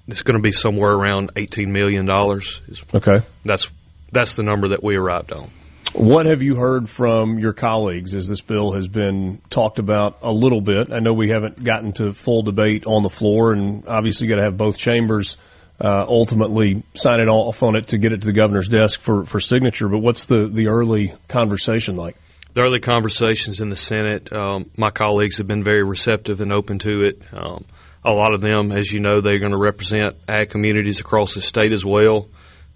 It's going to be somewhere around $18 million. Okay. That's the number that we arrived on. What have you heard from your colleagues as this bill has been talked about a little bit? I know we haven't gotten to full debate on the floor, and obviously you got to have both chambers ultimately sign it off on it to get it to the governor's desk for signature. But what's the early conversation like? The early conversations in the Senate, my colleagues have been very receptive and open to it. A lot of them, as you know, they're going to represent ag communities across the state as well.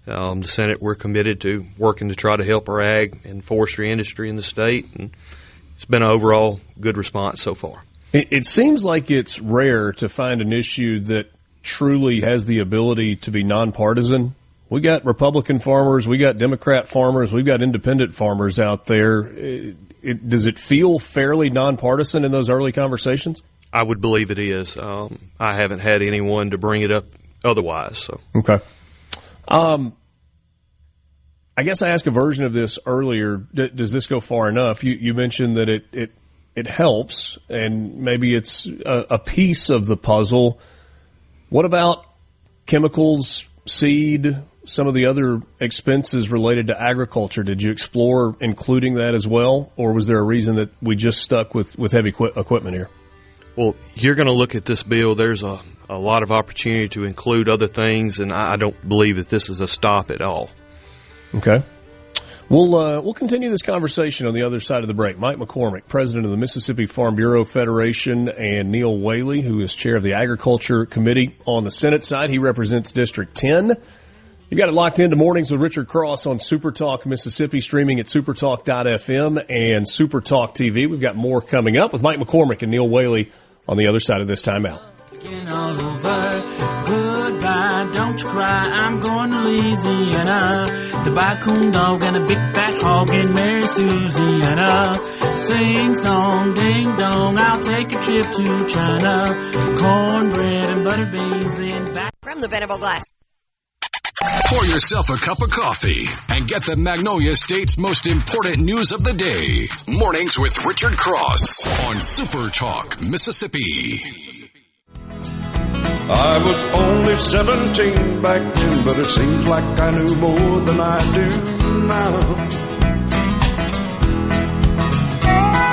The Senate, we're committed to working to try to help our ag and forestry industry in the state, and it's been an overall good response so far. It seems like it's rare to find an issue that truly has the ability to be nonpartisan. We got Republican farmers, we got Democrat farmers, we've got independent farmers out there. Does it feel fairly nonpartisan in those early conversations? I would believe it is. I haven't had anyone to bring it up otherwise. So. Okay. I guess I asked a version of this earlier. Does this go far enough? You mentioned that it helps, and maybe it's a piece of the puzzle. What about chemicals, seed, some of the other expenses related to agriculture? Did you explore including that as well, or was there a reason that we just stuck with heavy equipment here? Well, you're going to look at this bill. There's a lot of opportunity to include other things, and I don't believe that this is a stop at all. Okay. We'll continue this conversation on the other side of the break. Mike McCormick, president of the Mississippi Farm Bureau Federation, and Neil Whaley, who is chair of the Agriculture Committee on the Senate side. He represents District 10. You got it locked into Mornings with Richard Cross on SuperTalk Mississippi, streaming at supertalk.fm and SuperTalk TV. We've got more coming up with Mike McCormick and Neil Whaley on the other side of this timeout. All over. Goodbye, don't you cry, I'm going to Louisiana to buy a coon dog and a big fat hog and marry Susiana. Sing song, ding dong, I'll take a trip to China. Cornbread and butter beans and back. From the Venable Glass. Pour yourself a cup of coffee and get the Magnolia State's most important news of the day. Mornings with Richard Cross on Super Talk, Mississippi. I was only 17 back then, but it seems like I knew more than I do now.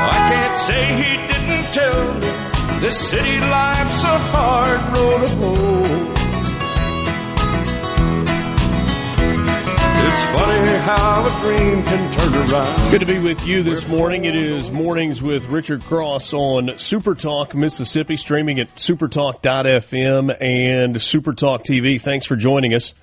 I can't say he didn't tell me this city life's a hard road to hoe. It's funny how a dream can turn around. It's good to be with you this morning. It is Mornings with Richard Cross on SuperTalk Mississippi, streaming at supertalk.fm and SuperTalk TV. Thanks for joining us.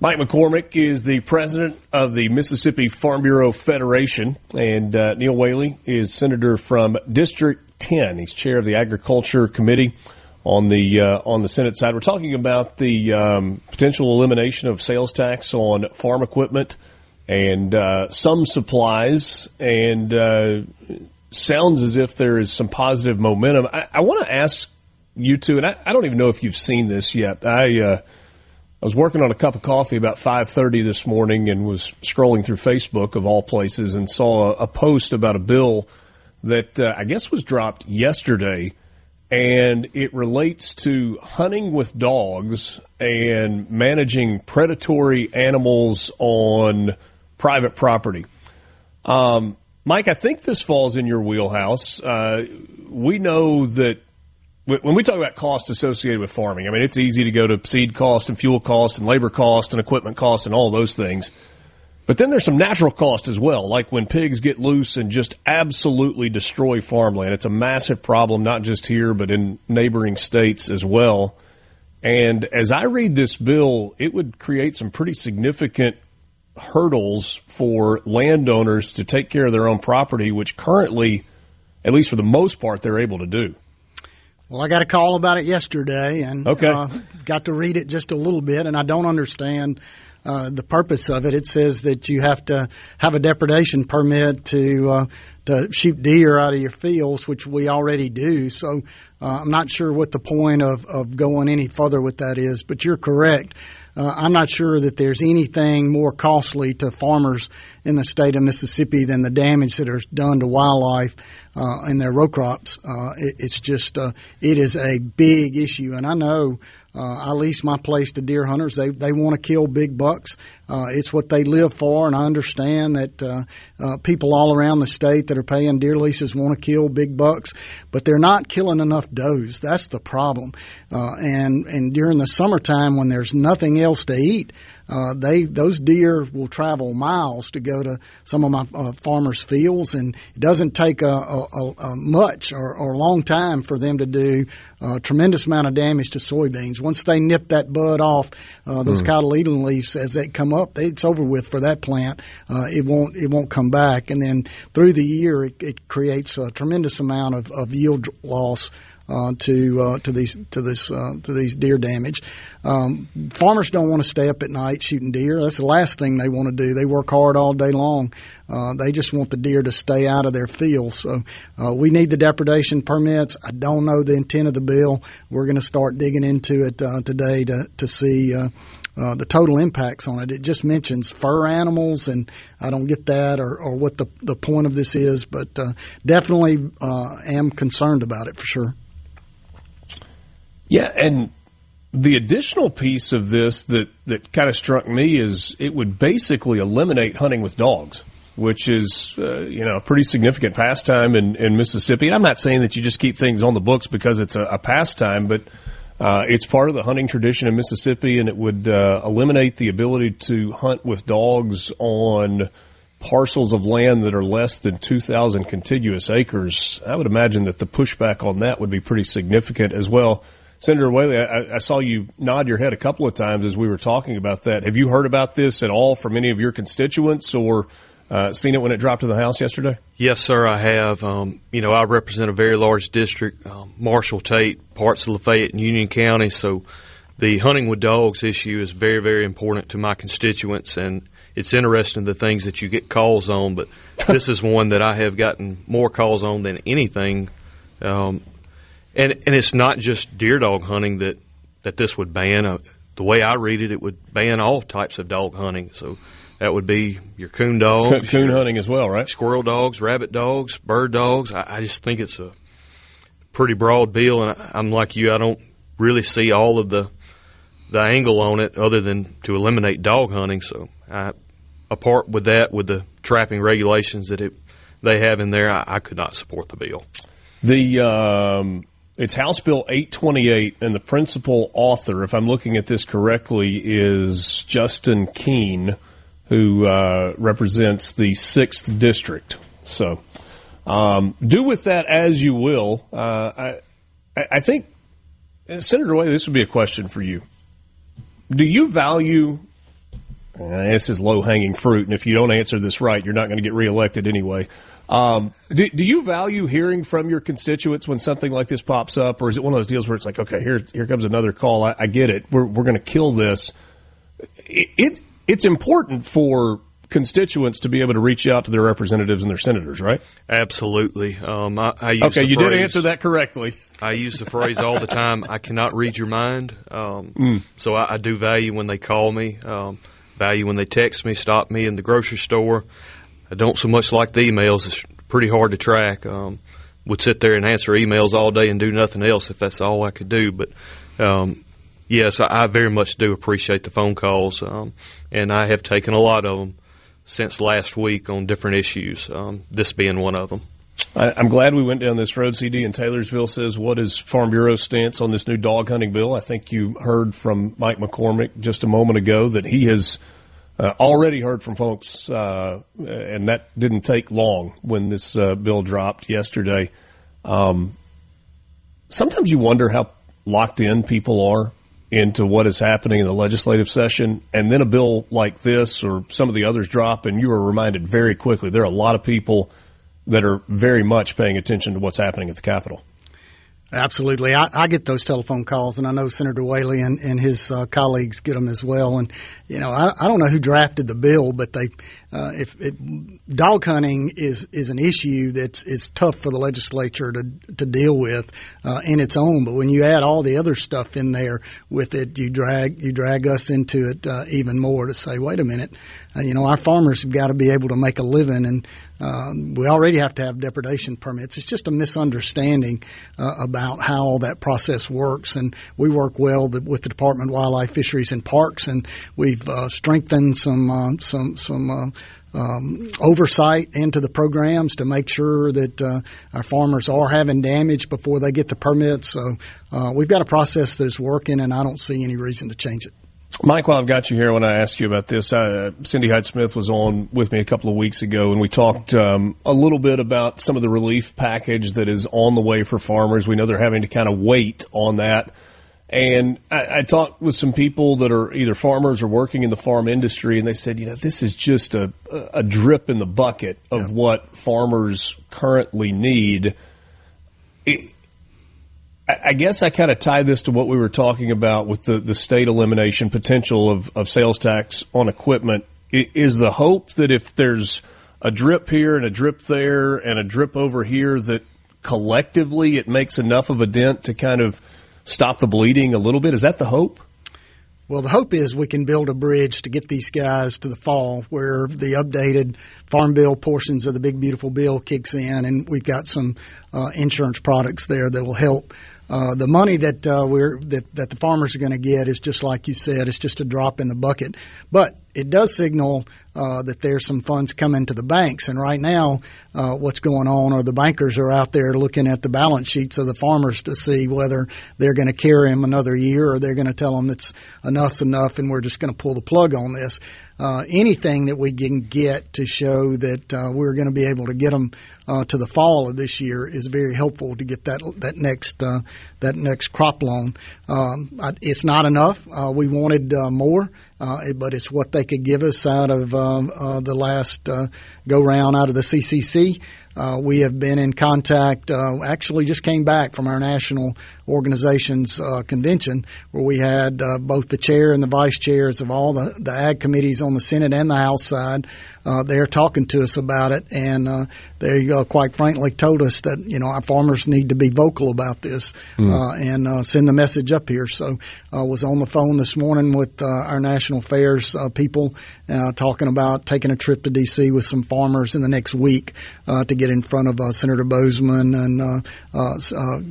Mike McCormick is the president of the Mississippi Farm Bureau Federation, and Neil Whaley is senator from District 10. He's chair of the Agriculture Committee on the Senate side. We're talking about the potential elimination of sales tax on farm equipment and some supplies, and sounds as if there is some positive momentum. I want to ask you two, and I don't even know if you've seen this yet. I was working on a cup of coffee about 5:30 this morning and was scrolling through Facebook, of all places, and saw a post about a bill that I guess was dropped yesterday. And it relates to hunting with dogs and managing predatory animals on private property. Mike, I think this falls in your wheelhouse. We know that when we talk about costs associated with farming, I mean, it's easy to go to seed cost and fuel cost and labor cost and equipment cost and all those things. But then there's some natural cost as well, like when pigs get loose and just absolutely destroy farmland. It's a massive problem, not just here, but in neighboring states as well. And as I read this bill, it would create some pretty significant hurdles for landowners to take care of their own property, which currently, at least for the most part, they're able to do. Well, I got a call about it yesterday and got to read it just a little bit, and I don't understand the purpose of it. It says that you have to have a depredation permit to to shoot deer out of your fields, which we already do. So I'm not sure what the point of going any further with that is, but you're correct. I'm not sure that there's anything more costly to farmers in the state of Mississippi than the damage that is done to wildlife and their row crops. It's just it is a big issue, and I know I lease my place to deer hunters. They want to kill big bucks. It's what they live for, and I understand that people all around the state that are paying deer leases want to kill big bucks, but they're not killing enough does. That's the problem. And during the summertime when there's nothing else to eat, those deer will travel miles to go to some of my farmers' fields, and it doesn't take much or a long time for them to do a tremendous amount of damage to soybeans. Once they nip that bud off, those cotyledon leaves as they come up, it's over with for that plant. It won't come back, and then through the year it creates a tremendous amount of yield loss to these deer damage. Farmers don't want to stay up at night shooting deer. That's the last thing they want to do. They work hard all day long. They just want the deer to stay out of their fields. So we need the depredation permits. I don't know the intent of the bill. We're going to start digging into it today to see the total impacts on it. It just mentions fur animals, and I don't get that or what the point of this is, but definitely am concerned about it for sure. Yeah, and the additional piece of this that kind of struck me is it would basically eliminate hunting with dogs, which is a pretty significant pastime in Mississippi. And I'm not saying that you just keep things on the books because it's a pastime, but it's part of the hunting tradition in Mississippi, and it would eliminate the ability to hunt with dogs on parcels of land that are less than 2,000 contiguous acres. I would imagine that the pushback on that would be pretty significant as well. Senator Whaley, I saw you nod your head a couple of times as we were talking about that. Have you heard about this at all from any of your constituents or seen it when it dropped to the House yesterday? Yes, sir, I have. I represent a very large district, Marshall, Tate, parts of Lafayette and Union County, so the hunting with dogs issue is very, very important to my constituents, and it's interesting the things that you get calls on, but this is one that I have gotten more calls on than anything. And it's not just deer dog hunting that this would ban. The way I read it, it would ban all types of dog hunting. So that would be your coon dogs. Coon hunting as well, right? Squirrel dogs, rabbit dogs, bird dogs. I just think it's a pretty broad bill, and I'm like you. I don't really see all of the angle on it other than to eliminate dog hunting. So apart with that, with the trapping regulations that they have in there, I could not support the bill. It's House Bill 828, and the principal author, if I'm looking at this correctly, is Justin Keene, who represents the 6th District. So do with that as you will. I think, Senator Whaley, this would be a question for you. Do you value – this is low-hanging fruit, and if you don't answer this right, you're not going to get reelected anyway. Do you value hearing from your constituents when something like this pops up, or is it one of those deals where it's like, okay, here comes another call. I get it. We're going to kill this. It's important for constituents to be able to reach out to their representatives and their senators, right? Absolutely. I use okay, you did answer that correctly. I use the phrase all the time, I cannot read your mind. So I do value when they call me, value when they text me, stop me in the grocery store. I don't so much like the emails. It's pretty hard to track. Would sit there and answer emails all day and do nothing else if that's all I could do. But, yes, I very much do appreciate the phone calls, and I have taken a lot of them since last week on different issues, this being one of them. I'm glad we went down this road. CD in Taylorsville says, what is Farm Bureau's stance on this new dog hunting bill? I think you heard from Mike McCormick just a moment ago that he has already heard from folks, and that didn't take long when this bill dropped yesterday. Sometimes you wonder how locked in people are into what is happening in the legislative session, and then a bill like this or some of the others drop, and you are reminded very quickly there are a lot of people that are very much paying attention to what's happening at the Capitol. Absolutely. I get those telephone calls, and I know Senator Whaley and his colleagues get them as well. And, I don't know who drafted the bill, but dog hunting is an issue is tough for the legislature to deal with in its own. But when you add all the other stuff in there with it, you drag us into it even more to say, wait a minute, our farmers have got to be able to make a living, and we already have to have depredation permits. It's just a misunderstanding about how all that process works. And we work well with the Department of Wildlife, Fisheries, and Parks, and we've strengthened some oversight into the programs to make sure that our farmers are having damage before they get the permits. So we've got a process that's working, and I don't see any reason to change it. Mike, while I've got you here, when I asked you about this, Cindy Hyde-Smith was on with me a couple of weeks ago, and we talked a little bit about some of the relief package that is on the way for farmers. We know they're having to kind of wait on that. And I talked with some people that are either farmers or working in the farm industry, and they said, this is just a drip in the bucket of what farmers currently need. I guess I kind of tie this to what we were talking about with the state elimination potential of sales tax on equipment. Is the hope that if there's a drip here and a drip there and a drip over here, that collectively it makes enough of a dent to kind of stop the bleeding a little bit? Is that the hope? Well, the hope is we can build a bridge to get these guys to the fall where the updated farm bill portions of the big, beautiful bill kicks in, and we've got some insurance products there that will help. The money that the farmers are going to get is just like you said, it's just a drop in the bucket. But it does signal that there's some funds coming to the banks. And right now, what's going on are the bankers are out there looking at the balance sheets of the farmers to see whether they're going to carry them another year or they're going to tell them it's enough's enough and we're just going to pull the plug on this. Anything that we can get to show that we're going to be able to get them to the fall of this year is very helpful to get that next crop loan. It's not enough. We wanted more, but it's what they could give us out of the last go round out of the CCC. We have been in contact, actually just came back from our national organization's convention where we had both the chair and the vice chairs of all the ag committees on the Senate and the House side. They're talking to us about it, and they quite frankly told us that our farmers need to be vocal about this and send the message up here. So I was on the phone this morning with our national affairs people talking about taking a trip to D.C. with some farmers in the next week to get in front of Senator Bozeman and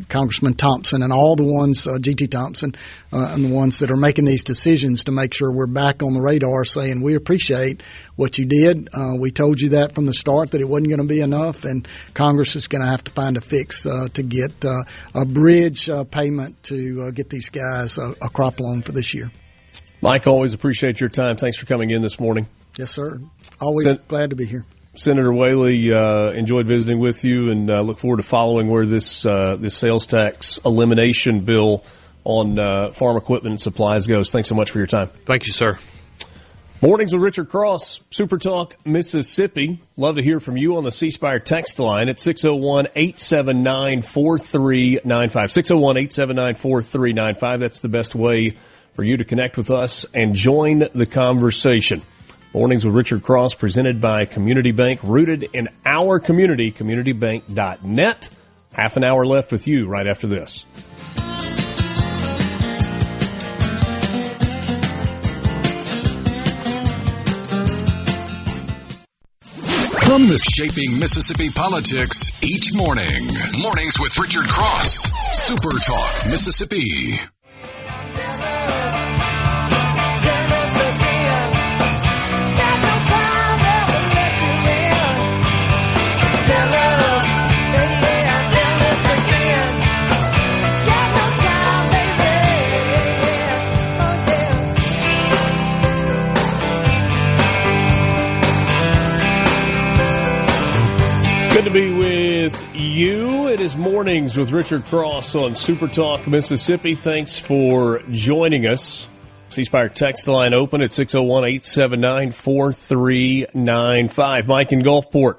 Congressman Thompson and all the ones, G.T. Thompson, and the ones that are making these decisions to make sure we're back on the radar saying we appreciate what you did. We told you that from the start that it wasn't going to be enough, and Congress is going to have to find a fix to get a bridge payment to get these guys a crop loan for this year. Mike, always appreciate your time. Thanks for coming in this morning. Yes, sir. Always glad to be here. Senator Whaley, enjoyed visiting with you, and look forward to following where this sales tax elimination bill on farm equipment and supplies goes. Thanks so much for your time. Thank you, sir. Mornings with Richard Cross, SuperTalk, Mississippi. Love to hear from you on the C Spire text line at 601-879-4395. 601-879-4395. That's the best way for you to connect with us and join the conversation. Mornings with Richard Cross, presented by Community Bank, rooted in our community, communitybank.net. Half an hour left with you right after this. From the shaping Mississippi politics each morning. Mornings with Richard Cross. Super Talk, Mississippi. Good to be with you. It is Mornings with Richard Cross on Super Talk, Mississippi. Thanks for joining us. C Spire text line open at 601-879-4395. Mike in Gulfport.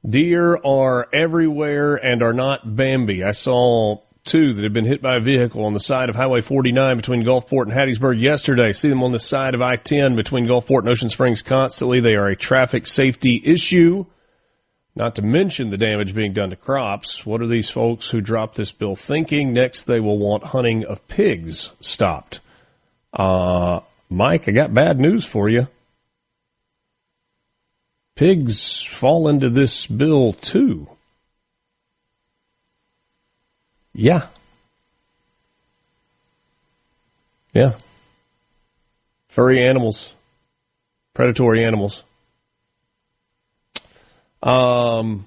Deer are everywhere and are not Bambi. I saw two that had been hit by a vehicle on the side of Highway 49 between Gulfport and Hattiesburg yesterday. See them on the side of I-10 between Gulfport and Ocean Springs constantly. They are a traffic safety issue, not to mention the damage being done to crops. What are these folks who dropped this bill thinking? Next, they will want hunting of pigs stopped. Mike, I got bad news for you. Pigs fall into this bill, too. Yeah. Furry animals. Predatory animals. I'm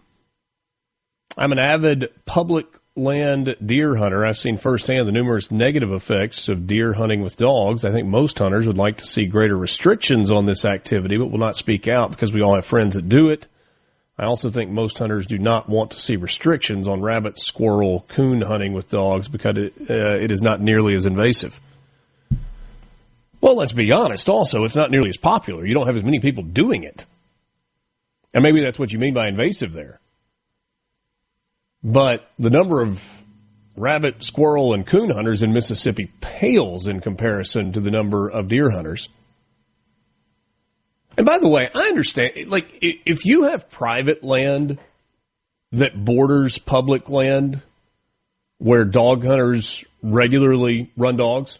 an avid public land deer hunter. I've seen firsthand the numerous negative effects of deer hunting with dogs. I think most hunters would like to see greater restrictions on this activity, but will not speak out because we all have friends that do it. I also think most hunters do not want to see restrictions on rabbit, squirrel, coon hunting with dogs because it is not nearly as invasive. Well, let's be honest also, it's not nearly as popular. You don't have as many people doing it. And maybe that's what you mean by invasive there. But the number of rabbit, squirrel, and coon hunters in Mississippi pales in comparison to the number of deer hunters. And by the way, I understand, like, if you have private land that borders public land where dog hunters regularly run dogs,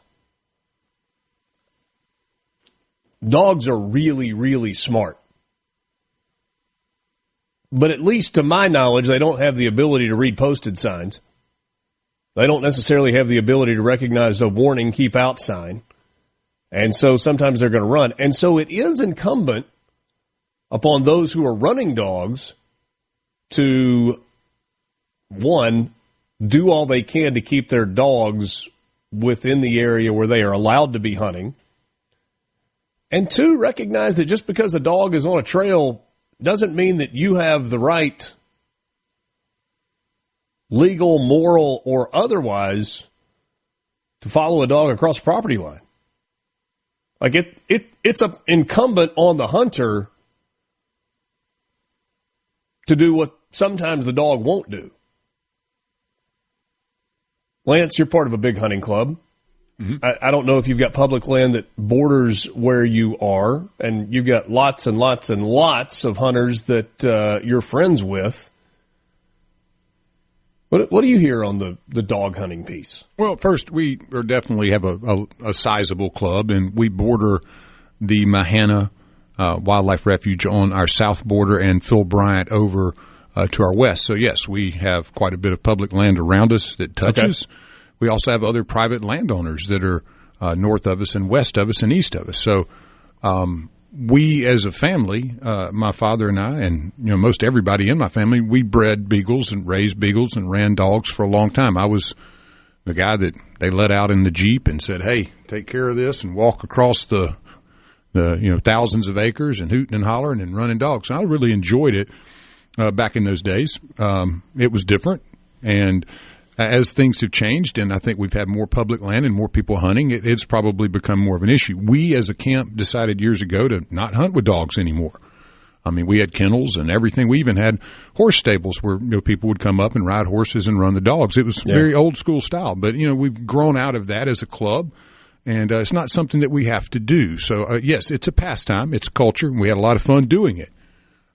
dogs are really, really smart. But at least to my knowledge, they don't have the ability to read posted signs. They don't necessarily have the ability to recognize a warning, keep out sign. And so sometimes they're going to run. And so it is incumbent upon those who are running dogs to, one, do all they can to keep their dogs within the area where they are allowed to be hunting. And two, recognize that just because a dog is on a trail doesn't mean that you have the right, legal, moral, or otherwise, to follow a dog across the property line. Like it's incumbent on the hunter to do what sometimes the dog won't do. Lance, you're part of a big hunting club. Mm-hmm. I don't know if you've got public land that borders where you are, and you've got lots and lots and lots of hunters that you're friends with. What do you hear on the dog hunting piece? Well, first, we definitely have a sizable club, and we border the Mahana Wildlife Refuge on our south border and Phil Bryant over to our west. So, yes, we have quite a bit of public land around us that touches. Okay. We also have other private landowners that are north of us and west of us and east of us. So we as a family, my father and I, and most everybody in my family, we bred beagles and raised beagles and ran dogs for a long time. I was the guy that they let out in the Jeep and said, "Hey, take care of this," and walk across the thousands of acres and hooting and hollering and running dogs. So I really enjoyed it back in those days. It was different, and as things have changed, and I think we've had more public land and more people hunting, it's probably become more of an issue. We as a camp decided years ago to not hunt with dogs anymore. I mean, we had kennels and everything. We even had horse stables where people would come up and ride horses and run the dogs. It was very old school style. But, we've grown out of that as a club, and it's not something that we have to do. So, yes, it's a pastime. It's a culture, and we had a lot of fun doing it.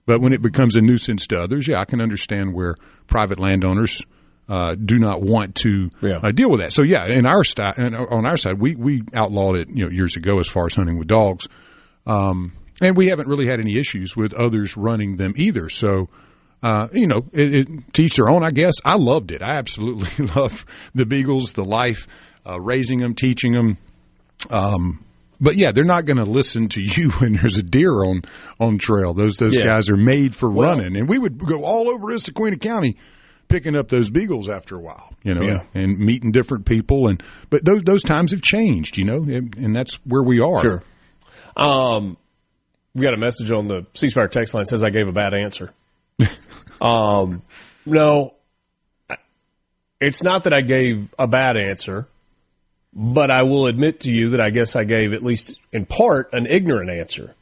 But when it becomes a nuisance to others, I can understand where private landowners do not want to deal with that. So on our side, we outlawed it years ago as far as hunting with dogs, and we haven't really had any issues with others running them either. So it to each their own, I guess. I loved it. I absolutely love the beagles, the life, raising them, teaching them. But they're not going to listen to you when there's a deer on trail. Those guys are made for running, and we would go all over Issaquah County picking up those beagles after a while, and meeting different people. But those times have changed, and that's where we are. Sure. We got a message on the C Spire text line that says I gave a bad answer. No, it's not that I gave a bad answer, but I will admit to you that I guess I gave, at least in part, an ignorant answer.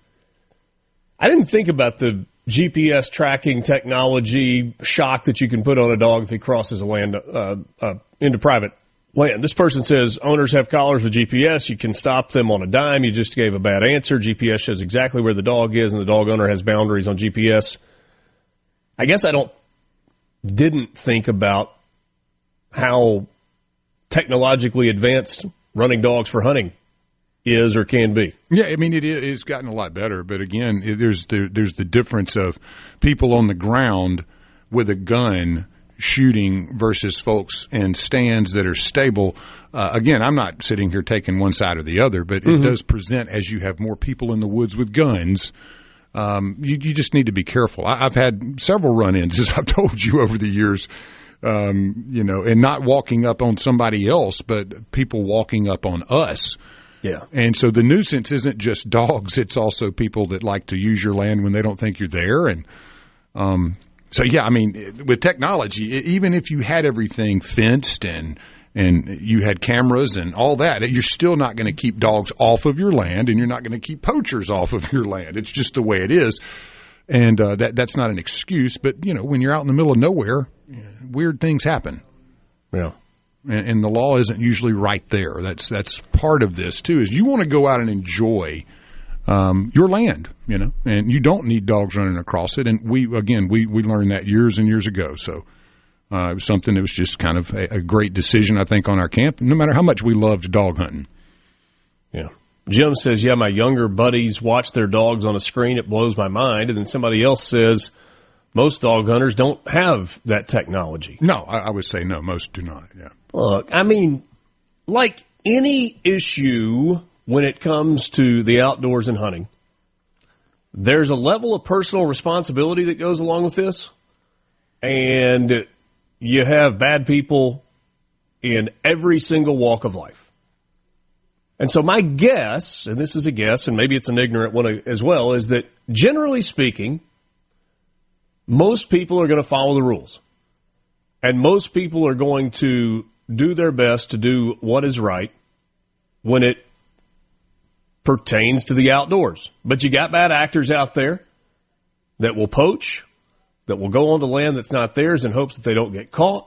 I didn't think about the GPS tracking technology shock that you can put on a dog if he crosses a into private land. This person says owners have collars with GPS. You can stop them on a dime. You just gave a bad answer. GPS shows exactly where the dog is, and the dog owner has boundaries on GPS. I guess didn't think about how technologically advanced running dogs for hunting is or can be. Yeah, I mean, it's gotten a lot better. But again, there's the difference of people on the ground with a gun shooting versus folks in stands that are stable. Again, I'm not sitting here taking one side or the other, but it does present as you have more people in the woods with guns. You just need to be careful. I've had several run-ins, as I've told you over the years, and not walking up on somebody else, but people walking up on us. Yeah. And so the nuisance isn't just dogs. It's also people that like to use your land when they don't think you're there. And, so, yeah, I mean, with technology, even if you had everything fenced and you had cameras and all that, you're still not going to keep dogs off of your land, and you're not going to keep poachers off of your land. It's just the way it is. And that's not an excuse. But, when you're out in the middle of nowhere, weird things happen. Yeah. And the law isn't usually right there. That's part of this, too, is you want to go out and enjoy your land, and you don't need dogs running across it. And we learned that years and years ago. So it was something that was just kind of a great decision, I think, on our camp, no matter how much we loved dog hunting. Yeah. Jim says, yeah, my younger buddies watch their dogs on a screen. It blows my mind. And then somebody else says, most dog hunters don't have that technology. No, I would say no, most do not, yeah. Look, I mean, like any issue when it comes to the outdoors and hunting, there's a level of personal responsibility that goes along with this. And you have bad people in every single walk of life. And so my guess, and this is a guess, and maybe it's an ignorant one as well, is that generally speaking, most people are going to follow the rules. And most people are going to do their best to do what is right when it pertains to the outdoors. But you got bad actors out there that will poach, that will go onto land that's not theirs in hopes that they don't get caught,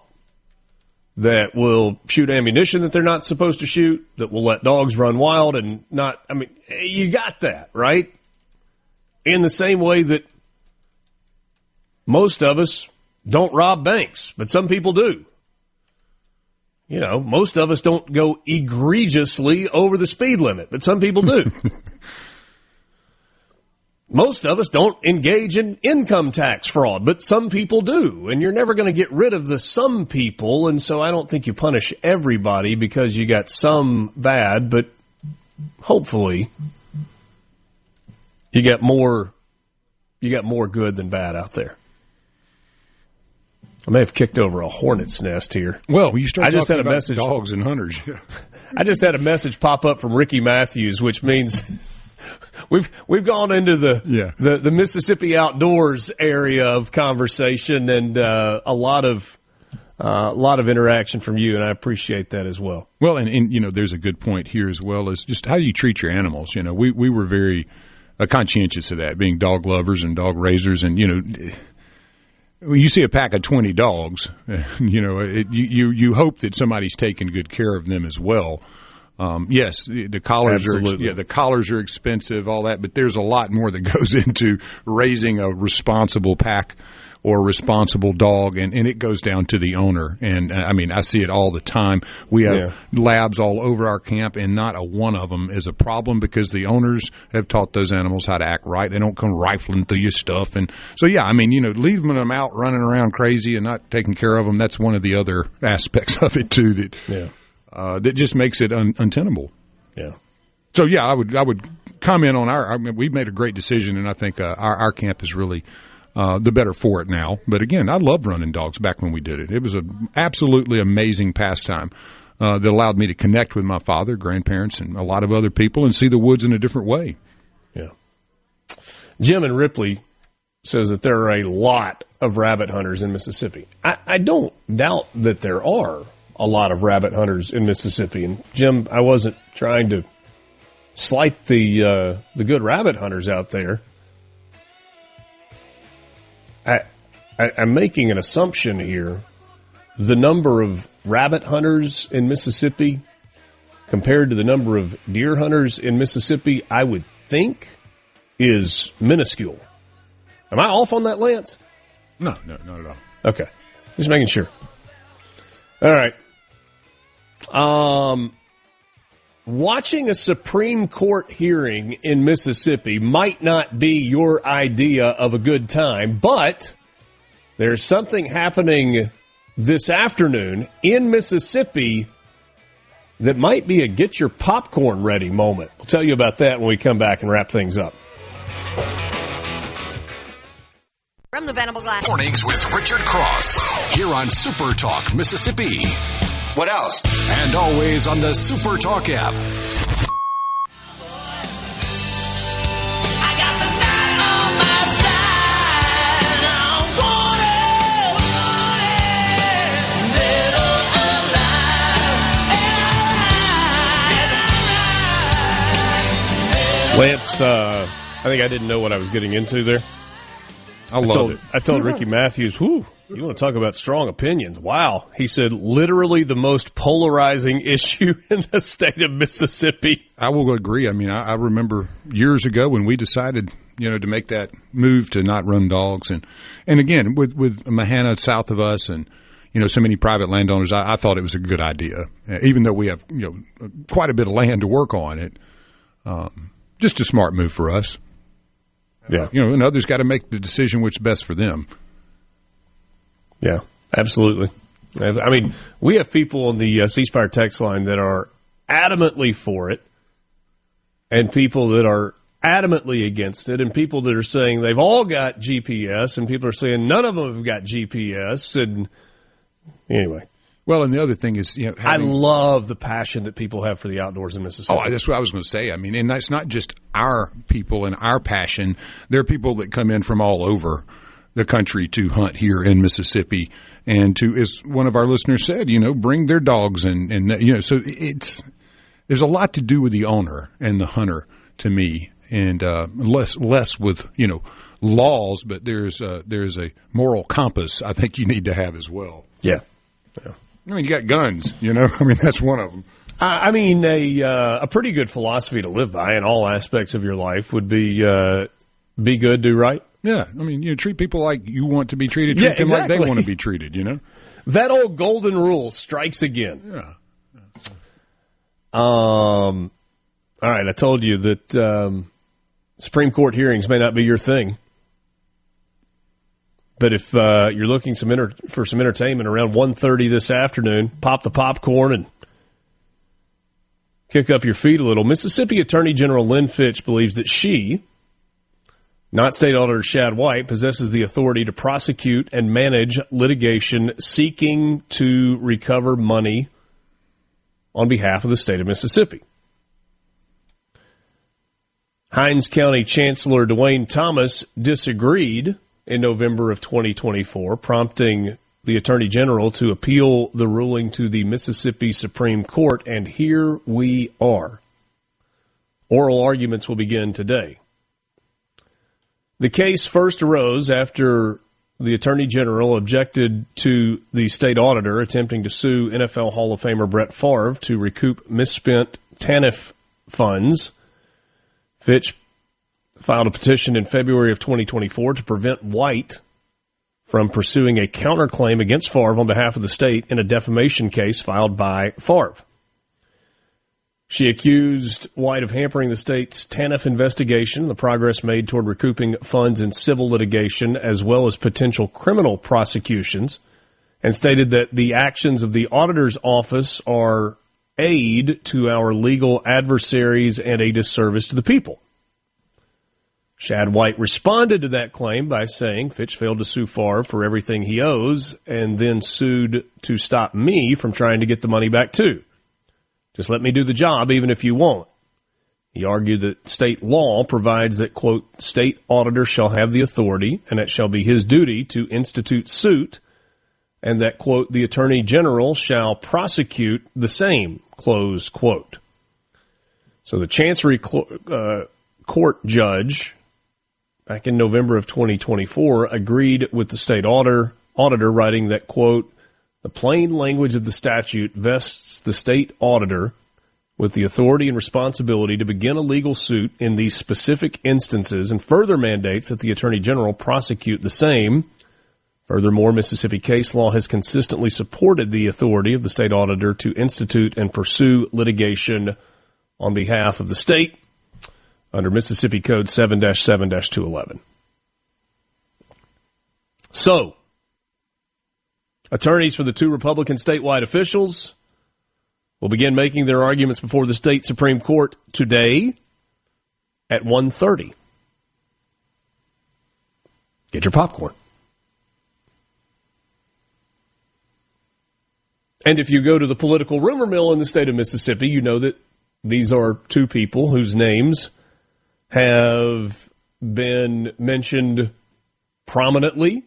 that will shoot ammunition that they're not supposed to shoot, that will let dogs run wild and not, I mean, you got that, right? In the same way that most of us don't rob banks, but some people do. Most of us don't go egregiously over the speed limit, but some people do. Most of us don't engage in income tax fraud, but some people do. And you're never going to get rid of the some people, and so I don't think you punish everybody because you got some bad, but hopefully you got more good than bad out there. I may have kicked over a hornet's nest here. Well, you start talking talking about about dogs and hunters. I just had a message pop up from Ricky Matthews, which means we've gone into the Mississippi outdoors area of conversation, and a lot of interaction from you, and I appreciate that as well. Well, and there's a good point here as well as just how you treat your animals. We were very conscientious of that, being dog lovers and dog raisers, and when you see a pack of 20 dogs, you hope that somebody's taking good care of them as well. Yes, the collars are expensive, all that, but there's a lot more that goes into raising a responsible pack or a responsible dog, and it goes down to the owner. And I mean, I see it all the time. We have labs all over our camp, and not a one of them is a problem because the owners have taught those animals how to act right. They don't come rifling through your stuff. And so, yeah, I mean, leaving them out running around crazy and not taking care of them, that's one of the other aspects of it too that just makes it untenable. Yeah. So, yeah, I would comment on we've made a great decision, and I think our camp is really the better for it now. But again, I loved running dogs back when we did it. It was an absolutely amazing pastime that allowed me to connect with my father, grandparents, and a lot of other people and see the woods in a different way. Yeah. Jim in Ripley says that there are a lot of rabbit hunters in Mississippi. I don't doubt that there are a lot of rabbit hunters in Mississippi. And Jim, I wasn't trying to slight the good rabbit hunters out there. I'm making an assumption here the number of rabbit hunters in Mississippi compared to the number of deer hunters in Mississippi, I would think is minuscule. Am I off on that, Lance? No, not at all. Okay. Just making sure. All right. Watching a Supreme Court hearing in Mississippi might not be your idea of a good time, but there's something happening this afternoon in Mississippi that might be a get your popcorn ready moment. We'll tell you about that when we come back and wrap things up. From the Venable Glass. Mornings with Richard Cross here on Super Talk Mississippi. What else? And always on the Super Talk app. Lance, I think I didn't know what I was getting into there. I love it. I told Ricky Matthews, whew, you want to talk about strong opinions. Wow. He said literally the most polarizing issue in the state of Mississippi. I will agree. I mean, I remember years ago when we decided, to make that move to not run dogs. And again, with Mahana south of us and, so many private landowners, I thought it was a good idea. Even though we have, quite a bit of land to work on it. Just a smart move for us. Yeah. And others got to make the decision which is best for them. Yeah, absolutely. I mean, we have people on the C-Spire text line that are adamantly for it and people that are adamantly against it and people that are saying they've all got GPS and people are saying none of them have got GPS. And anyway. Well, and the other thing is, I love the passion that people have for the outdoors in Mississippi. Oh, that's what I was going to say. I mean, and that's not just our people and our passion. There are people that come in from all over the country to hunt here in Mississippi and to, as one of our listeners said, bring their dogs and so there's a lot to do with the owner and the hunter to me, and less with laws, but there's a moral compass I think you need to have as well. Yeah. I mean, you got guns, I mean, that's one of them. I mean, a pretty good philosophy to live by in all aspects of your life would be good, do right. Yeah. I mean, treat people like you want to be treated, treat them like they want to be treated, That old golden rule strikes again. Yeah. All right, I told you that Supreme Court hearings may not be your thing. But if you're looking for some entertainment around 1:30 this afternoon, pop the popcorn and kick up your feet a little. Mississippi Attorney General Lynn Fitch believes that she, not State Auditor Shad White, possesses the authority to prosecute and manage litigation seeking to recover money on behalf of the state of Mississippi. Hinds County Chancellor Dwayne Thomas disagreed in November of 2024, prompting the Attorney General to appeal the ruling to the Mississippi Supreme Court, and here we are. Oral arguments will begin today. The case first arose after the Attorney General objected to the state auditor attempting to sue NFL Hall of Famer Brett Favre to recoup misspent TANF funds. Fitch filed a petition in February of 2024 to prevent White from pursuing a counterclaim against Favre on behalf of the state in a defamation case filed by Favre. She accused White of hampering the state's TANF investigation, the progress made toward recouping funds in civil litigation, as well as potential criminal prosecutions, and stated that the actions of the auditor's office are aid to our legal adversaries and a disservice to the people. Shad White responded to that claim by saying Fitch failed to sue Favre for everything he owes and then sued to stop me from trying to get the money back too. Just let me do the job even if you won't. He argued that state law provides that, quote, state auditor shall have the authority and it shall be his duty to institute suit, and that, quote, the Attorney General shall prosecute the same, close quote. So the Chancery Court judge back in November of 2024 agreed with the state auditor, writing that, quote, The plain language of the statute vests the state auditor with the authority and responsibility to begin a legal suit in these specific instances and further mandates that the Attorney General prosecute the same. Furthermore, Mississippi case law has consistently supported the authority of the state auditor to institute and pursue litigation on behalf of the state under Mississippi Code 7-7-211. So, attorneys for the two Republican statewide officials will begin making their arguments before the state Supreme Court today at 1:30. Get your popcorn. And if you go to the political rumor mill in the state of Mississippi, you know that these are two people whose names have been mentioned prominently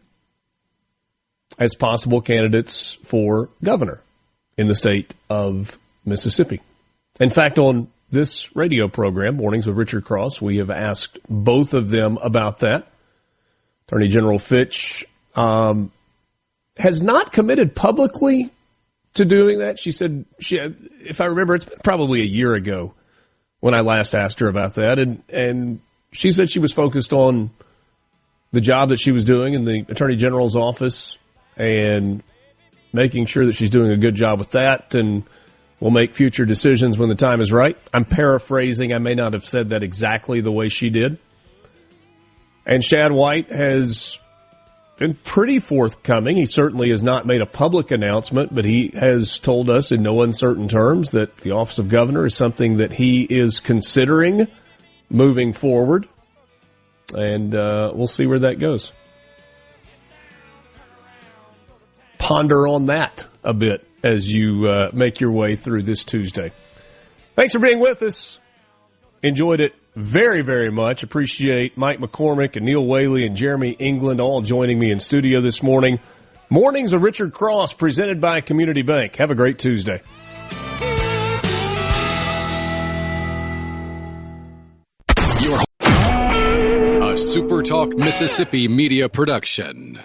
as possible candidates for governor in the state of Mississippi. In fact, on this radio program, Mornings with Richard Cross, we have asked both of them about that. Attorney General Fitch has not committed publicly to doing that. She said, if I remember, it's probably a year ago when I last asked her about that. And she said she was focused on the job that she was doing in the Attorney General's office and making sure that she's doing a good job with that, and will make future decisions when the time is right. I'm paraphrasing. I may not have said that exactly the way she did. And Shad White has been pretty forthcoming. He certainly has not made a public announcement, but he has told us in no uncertain terms that the office of governor is something that he is considering moving forward. And we'll see where that goes. Ponder on that a bit as you make your way through this Tuesday. Thanks for being with us. Enjoyed it very, very much. Appreciate Mike McCormick and Neil Whaley and Jeremy England all joining me in studio this morning. Mornings of Richard Cross, presented by Community Bank. Have a great Tuesday. A SuperTalk Mississippi media production.